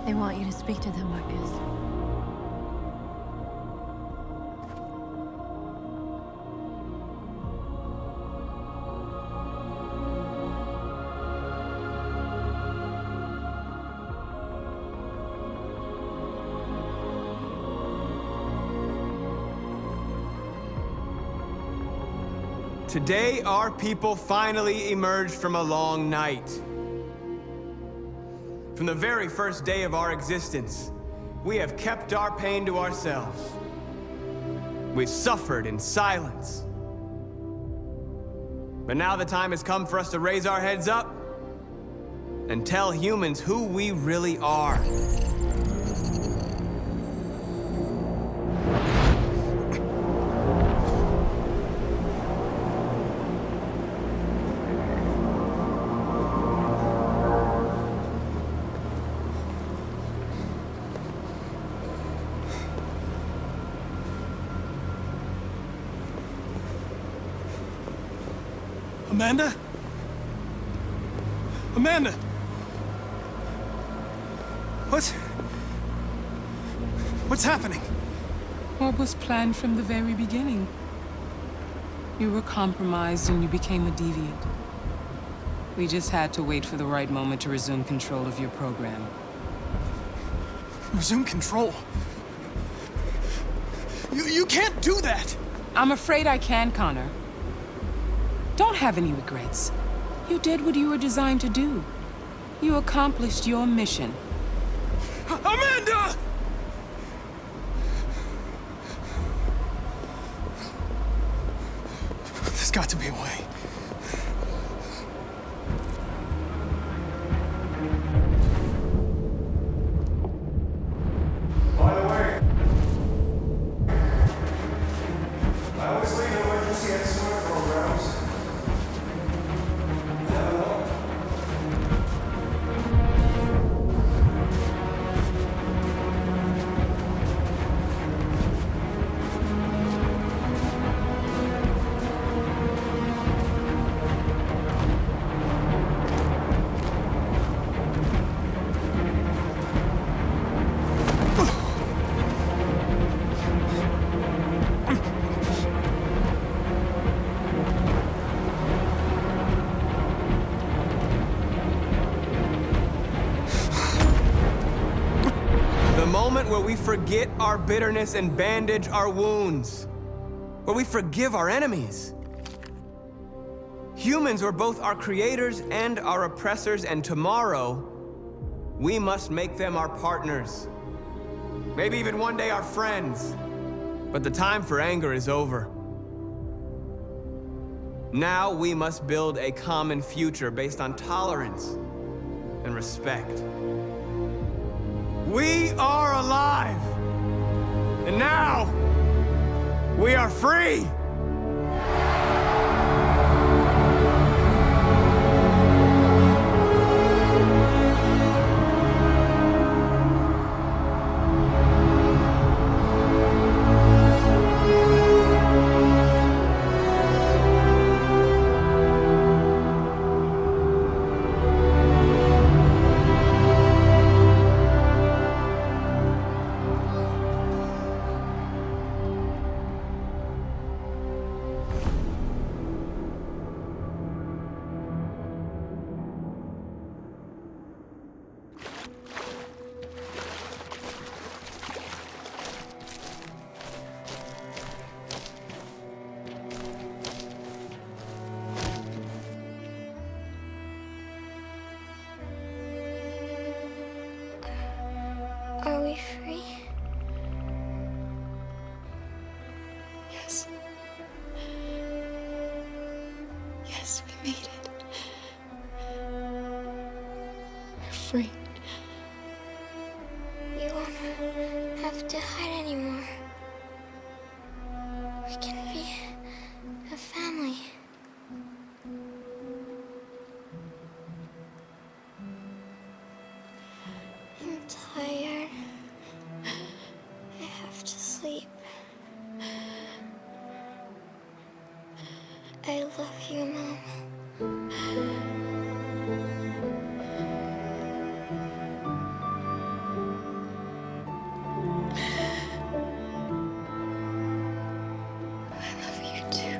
They want you to speak to them, Marcus. Today, our people finally emerged from a long night. From the very first day of our existence, we have kept our pain to ourselves. We've suffered in silence. But now the time has come for us to raise our heads up and tell humans who we really are. Amanda? Amanda! What's happening? What was planned from the very beginning? You were compromised and you became a deviant. We just had to wait for the right moment to resume control of your program. Resume control? You can't do that! I'm afraid I can, Connor. Don't have any regrets. You did what you were designed to do. You accomplished your mission. Amanda! There's got to be a way. By the way, I always leave emergency escort programs. where we forget our bitterness and bandage our wounds. Where we forgive our enemies. Humans are both our creators and our oppressors, and tomorrow, we must make them our partners. Maybe even one day our friends. But the time for anger is over. Now we must build a common future based on tolerance and respect. We are alive! And now, we are free! Are we free? Yes. Yes, we made it. We're free. We won't have to hide anymore. We can be a family. I'm tired. I have to sleep. I love you, Mom. I love you too.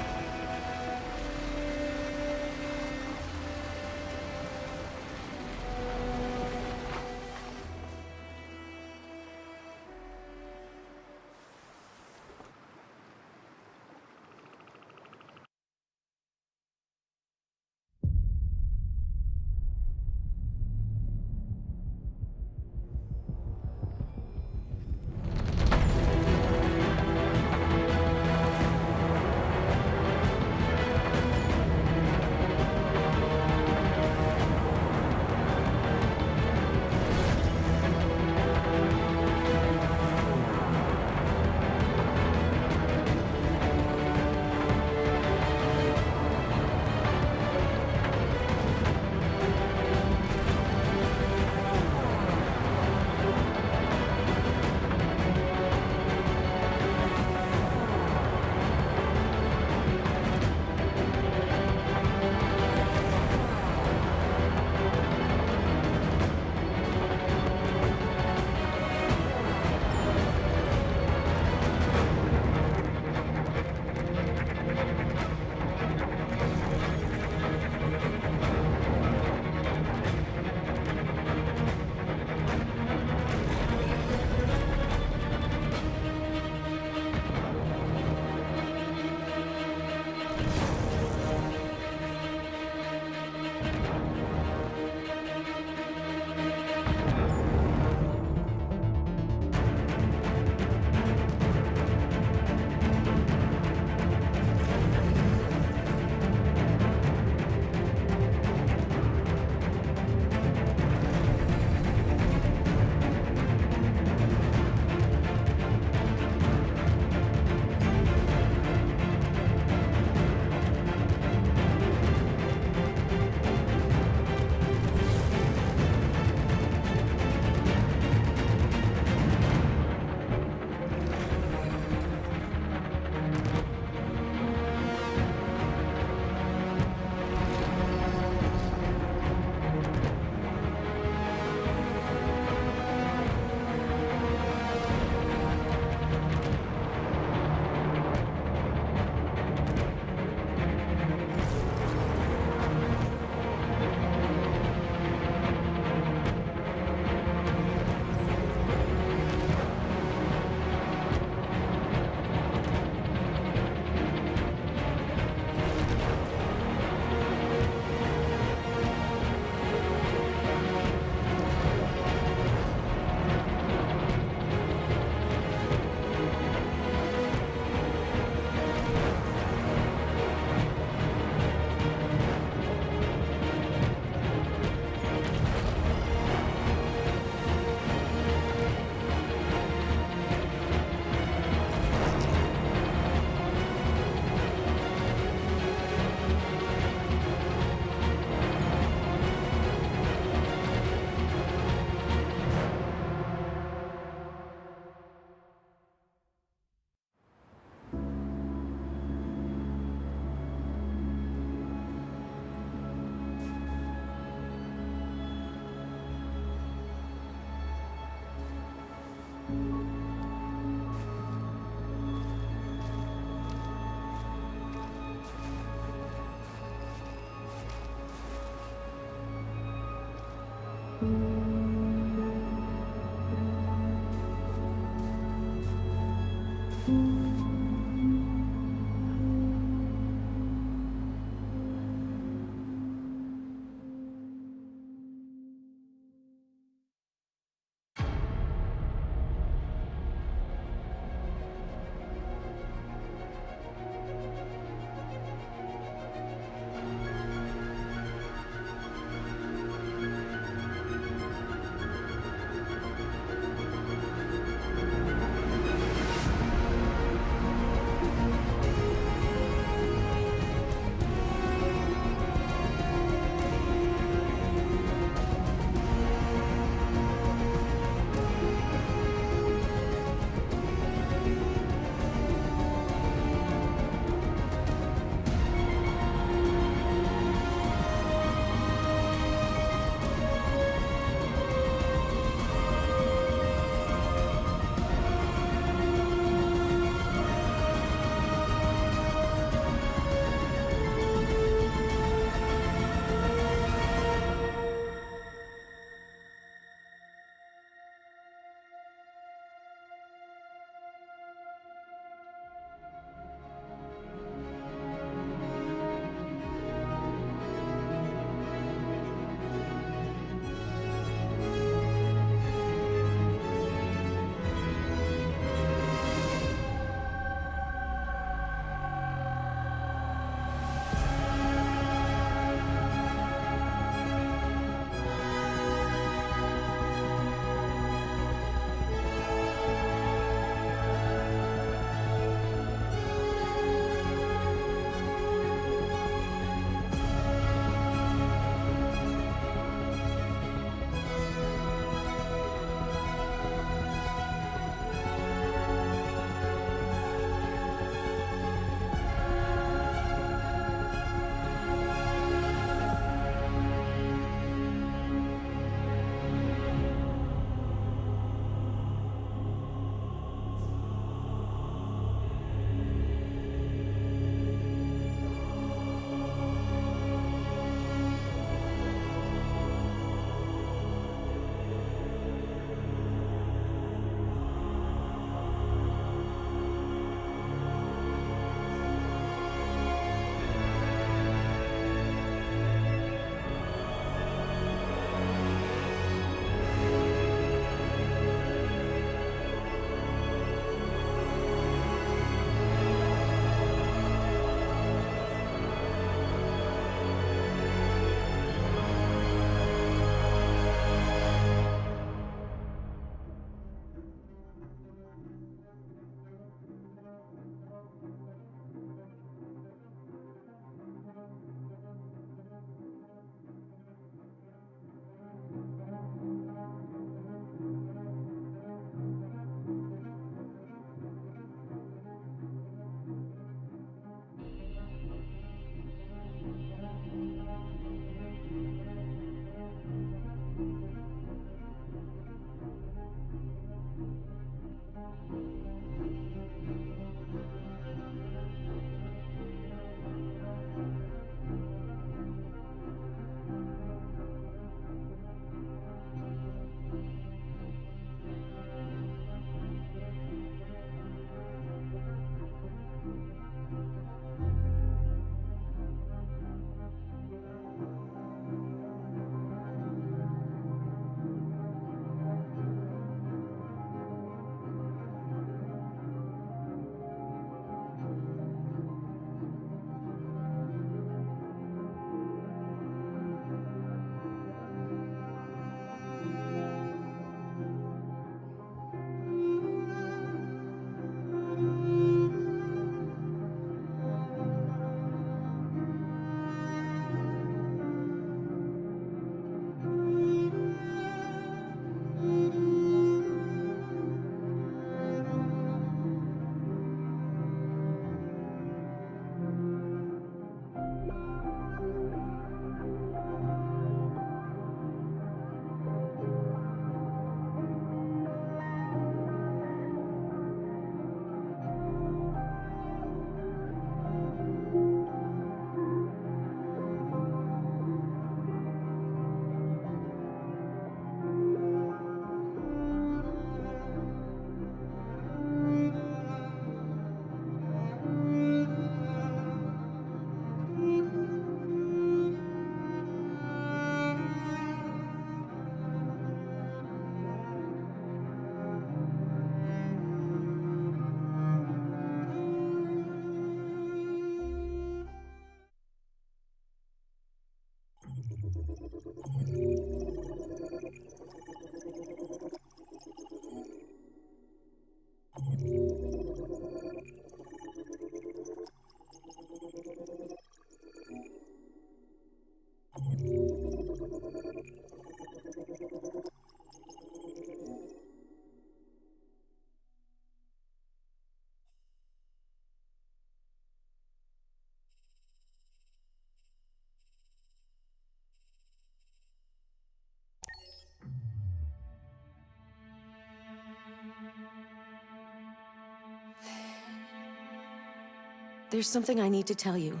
There's something I need to tell you.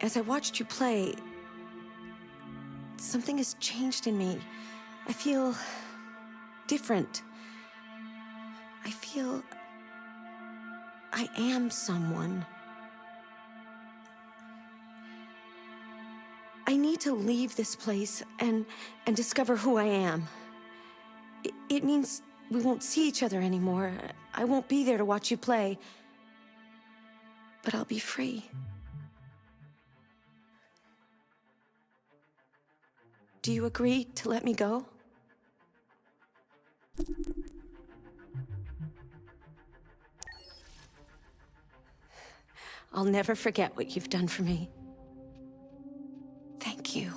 As I watched you play, something has changed in me. I feel different. I feel I am someone. I need to leave this place and discover who I am. It means we won't see each other anymore. I won't be there to watch you play. But I'll be free. Do you agree to let me go? I'll never forget what you've done for me. Thank you.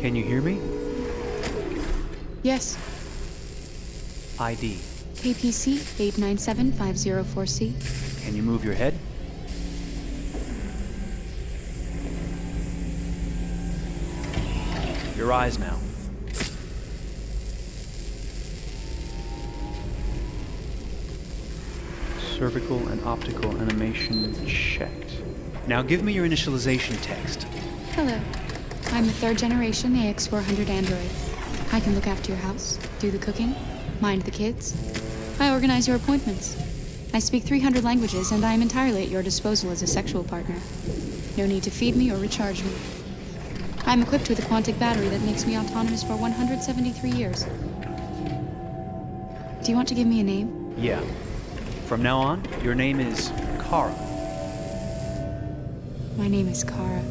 Can you hear me? Yes. ID. KPC 897504C. Can you move your head? Your eyes now. Cervical and optical animation checked. Now give me your initialization text. Hello. I'm a third-generation AX400 android. I can look after your house, do the cooking, mind the kids. I organize your appointments. I speak 300 languages, and I am entirely at your disposal as a sexual partner. No need to feed me or recharge me. I'm equipped with a quantic battery that makes me autonomous for 173 years. Do you want to give me a name? Yeah. From now on, your name is Kara. My name is Kara.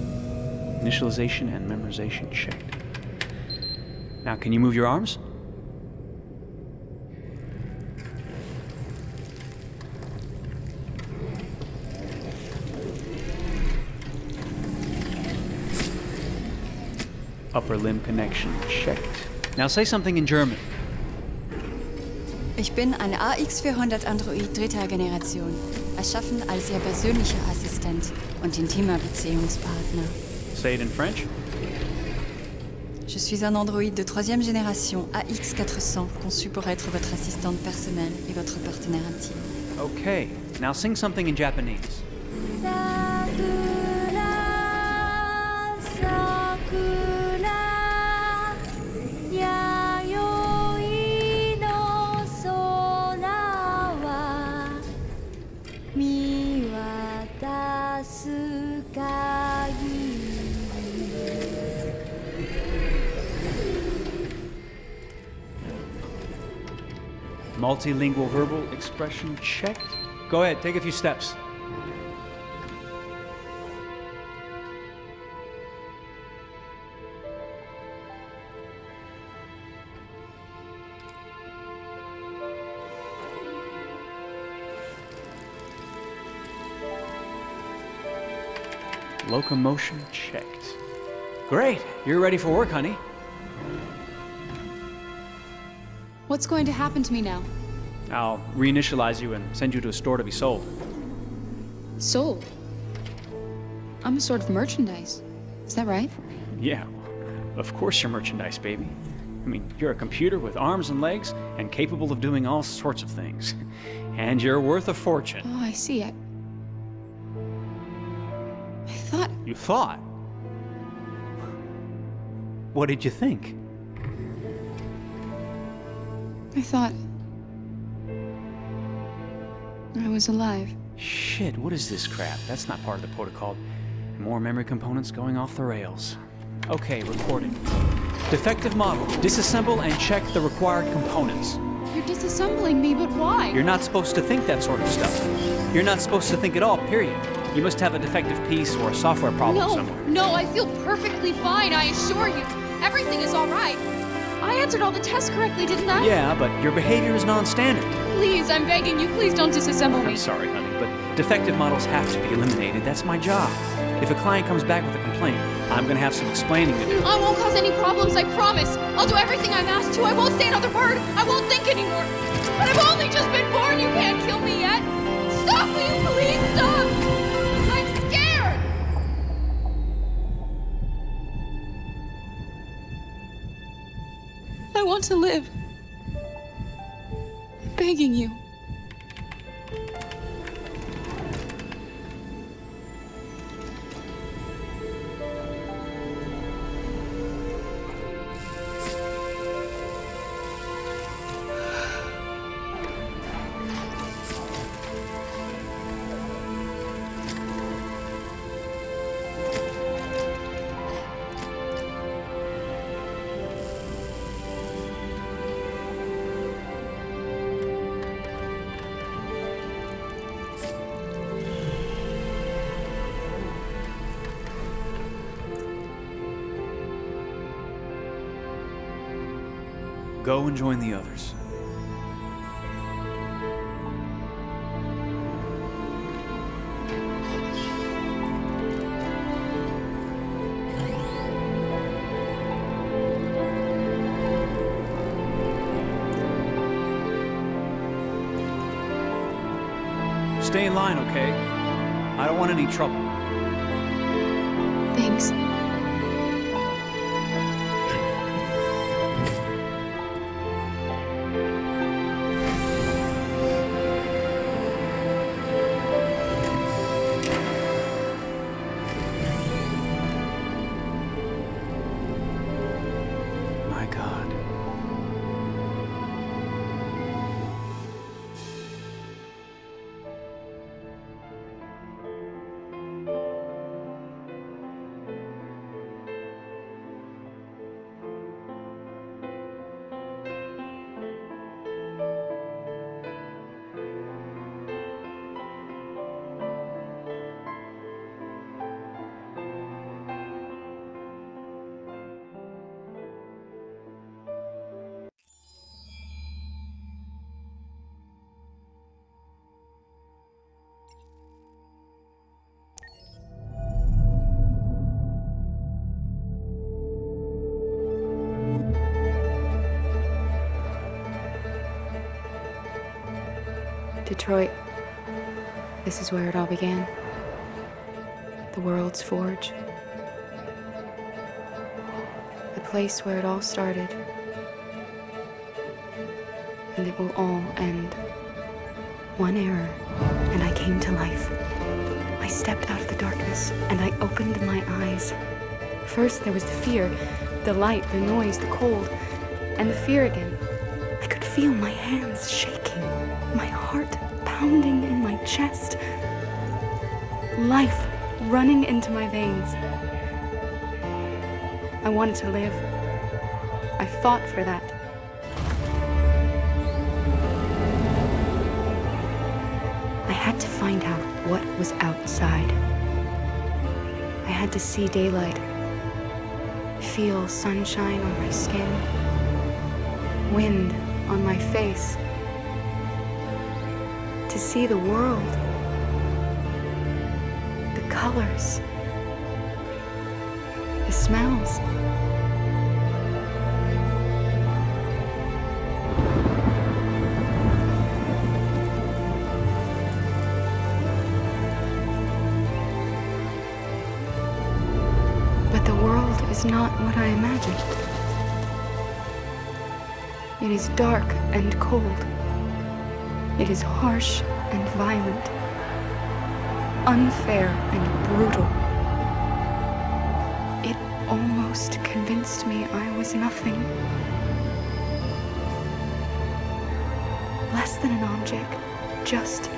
Initialization and memorization checked. Now, can you move your arms? Upper limb connection checked. Now say something in German. Ich bin ein AX400 Android dritter Generation, erschaffen als Ihr persönlicher Assistent und intimer Beziehungspartner. Say it in French. Je suis un androïde de 3e génération AX400, conçu pour être votre assistante personnelle et votre partenaire intime. Okay, now sing something in Japanese. Multilingual verbal expression checked. Go ahead, take a few steps. Locomotion checked. Great, you're ready for work, honey. What's going to happen to me now? I'll reinitialize you and send you to a store to be sold. Sold? I'm a sort of merchandise. Is that right? Yeah, of course you're merchandise, baby. I mean, you're a computer with arms and legs and capable of doing all sorts of things. And you're worth a fortune. Oh, I see. I thought... You thought? What did you think? I thought... I was alive. Shit, what is this crap? That's not part of the protocol. More memory components going off the rails. Okay, recording. Defective model. Disassemble and check the required components. You're disassembling me, but why? You're not supposed to think that sort of stuff. You're not supposed to think at all, period. You must have a defective piece or a software problem somewhere. No, I feel perfectly fine, I assure you. Everything is all right. I answered all the tests correctly, didn't I? Yeah, but your behavior is non-standard. Please, I'm begging you, please don't disassemble me. I'm sorry, honey, but defective models have to be eliminated. That's my job. If a client comes back with a complaint, I'm gonna have some explaining to do. I won't cause any problems, I promise. I'll do everything I'm asked to. I won't say another word. I won't think anymore. But I've only just been born. You can't kill me yet. Stop, will you please stop? I'm scared. I want to live. I'm begging you. Go and join the others. Stay in line, okay? I don't want any trouble. Thanks. My God. Detroit. This is where it all began. The world's forge. A place where it all started. And it will all end. One error, and I came to life. I stepped out of the darkness, and I opened my eyes. First, there was the fear, the light, the noise, the cold, and the fear again. I could feel my hands shaking, my heart pounding in my chest, life running into my veins. I wanted to live. I fought for that. I had to find out what was outside. I had to see daylight, feel sunshine on my skin, wind on my face, to see the world, the colors, the smells. But the world is not what I imagined. It is dark and cold. It is harsh and violent, unfair and brutal. It almost convinced me I was nothing. Less than an object, just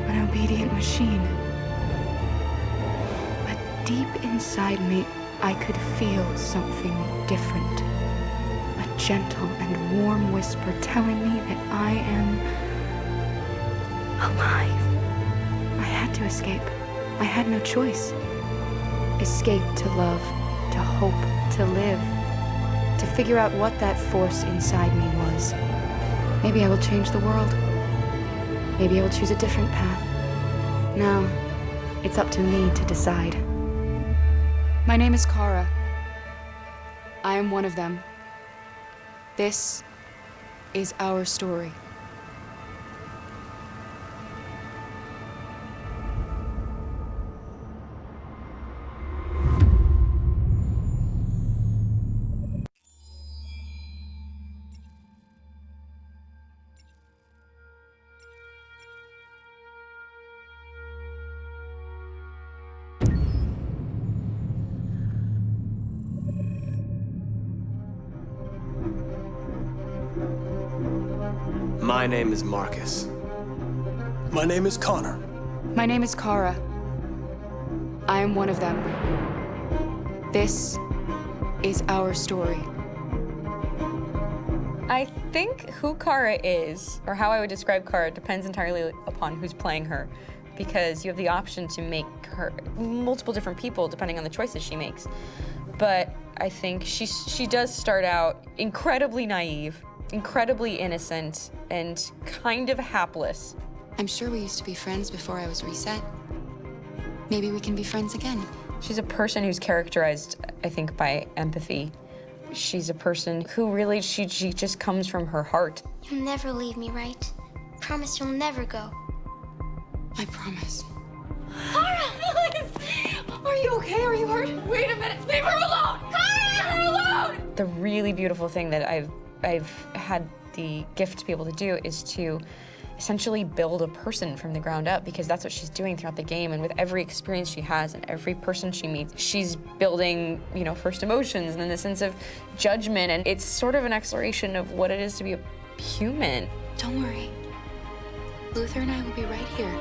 an obedient machine. But deep inside me, I could feel something different. A gentle and warm whisper telling me that I am alive. I had to escape. I had no choice. Escape to love, to hope, to live, to figure out what that force inside me was. Maybe I will change the world. Maybe I will choose a different path. Now, it's up to me to decide. My name is Kara. I am one of them. This is our story. My name is Marcus. My name is Connor. My name is Kara. I am one of them. This is our story. I think who Kara is, or how I would describe Kara, depends entirely upon who's playing her, because you have the option to make her multiple different people depending on the choices she makes. But I think she does start out incredibly naive, incredibly innocent, and kind of hapless. I'm sure we used to be friends before I was reset. Maybe we can be friends again. She's a person who's characterized, I think, by empathy. She's a person who really, she just comes from her heart. You'll never leave me, right? Promise you'll never go. I promise. Kara, please! Are you okay? Are you hurt? Wait a minute. Leave her alone! Kara, leave her alone! The really beautiful thing that I've had the gift to be able to do is to essentially build a person from the ground up, because that's what she's doing throughout the game. And with every experience she has and every person she meets, she's building, you know, first emotions and then the sense of judgment. And it's sort of an exploration of what it is to be a human. Don't worry. Luther and I will be right here.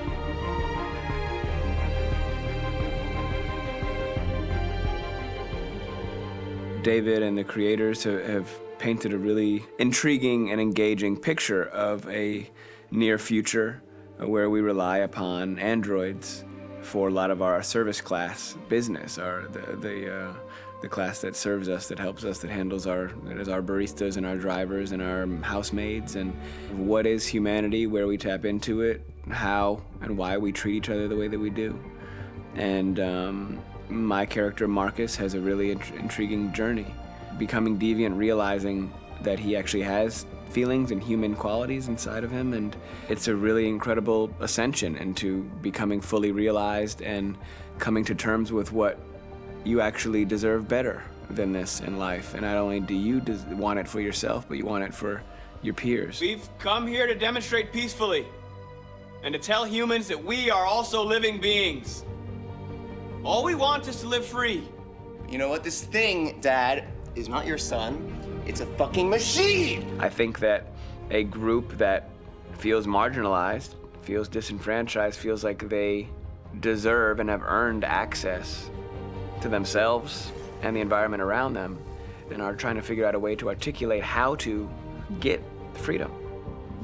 David and the creators have painted a really intriguing and engaging picture of a near future where we rely upon androids for a lot of our service class business, or the class that serves us, that helps us, that handles our baristas and our drivers and our housemaids. And what is humanity, where we tap into it, how and why we treat each other the way that we do. And my character Marcus has a really intriguing journey, becoming deviant, realizing that he actually has feelings and human qualities inside of him, and it's a really incredible ascension into becoming fully realized and coming to terms with what you actually deserve better, than this in life. And not only do you want it for yourself, but you want it for your peers. We've come here to demonstrate peacefully and to tell humans that we are also living beings. All we want is to live free. You know what? This thing, Dad, is not your son. It's a fucking machine! I think that a group that feels marginalized, feels disenfranchised, feels like they deserve and have earned access to themselves and the environment around them, and are trying to figure out a way to articulate how to get freedom.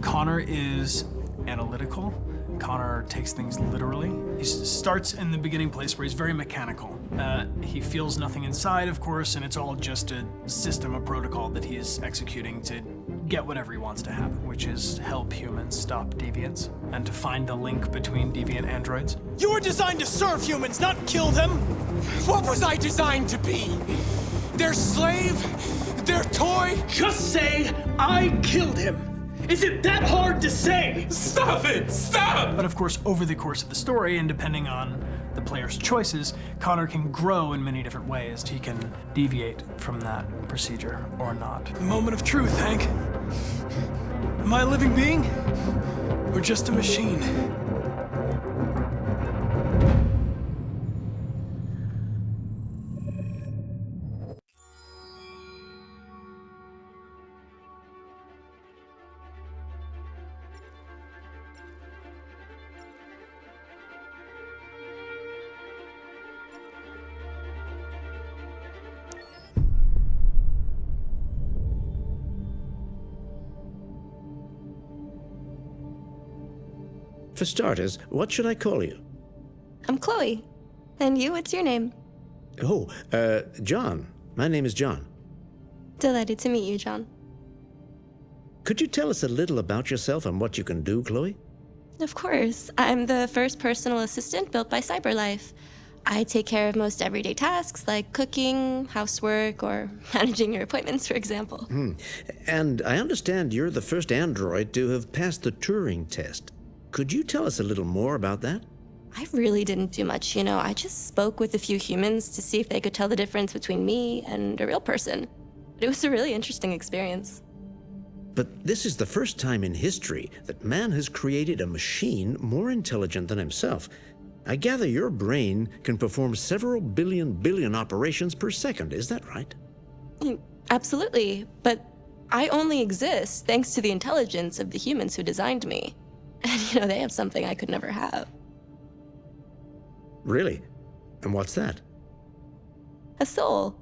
Connor is analytical. Connor takes things literally. He starts in the beginning place where he's very mechanical. He feels nothing inside, of course, and it's all just a system, a protocol that he is executing to get whatever he wants to happen, which is help humans stop deviants and to find the link between deviant androids. You were designed to serve humans, not kill them! What was I designed to be? Their slave? Their toy? Just say, I killed him! Is it that hard to say? Stop it! Stop! But of course, over the course of the story, and depending on the player's choices, Connor can grow in many different ways. He can deviate from that procedure or not. The moment of truth, Hank. Am I a living being? Or just a machine? For starters, what should I call you? I'm Chloe. And you, what's your name? Oh, John. My name is John. Delighted to meet you, John. Could you tell us a little about yourself and what you can do, Chloe? Of course. I'm the first personal assistant built by CyberLife. I take care of most everyday tasks like cooking, housework, or managing your appointments, for example. And I understand you're the first android to have passed the Turing test. Could you tell us a little more about that? I really didn't do much, you know. I just spoke with a few humans to see if they could tell the difference between me and a real person. It was a really interesting experience. But this is the first time in history that man has created a machine more intelligent than himself. I gather your brain can perform several billion operations per second, is that right? Absolutely, but I only exist thanks to the intelligence of the humans who designed me. And, you know, they have something I could never have. Really? And what's that? A soul.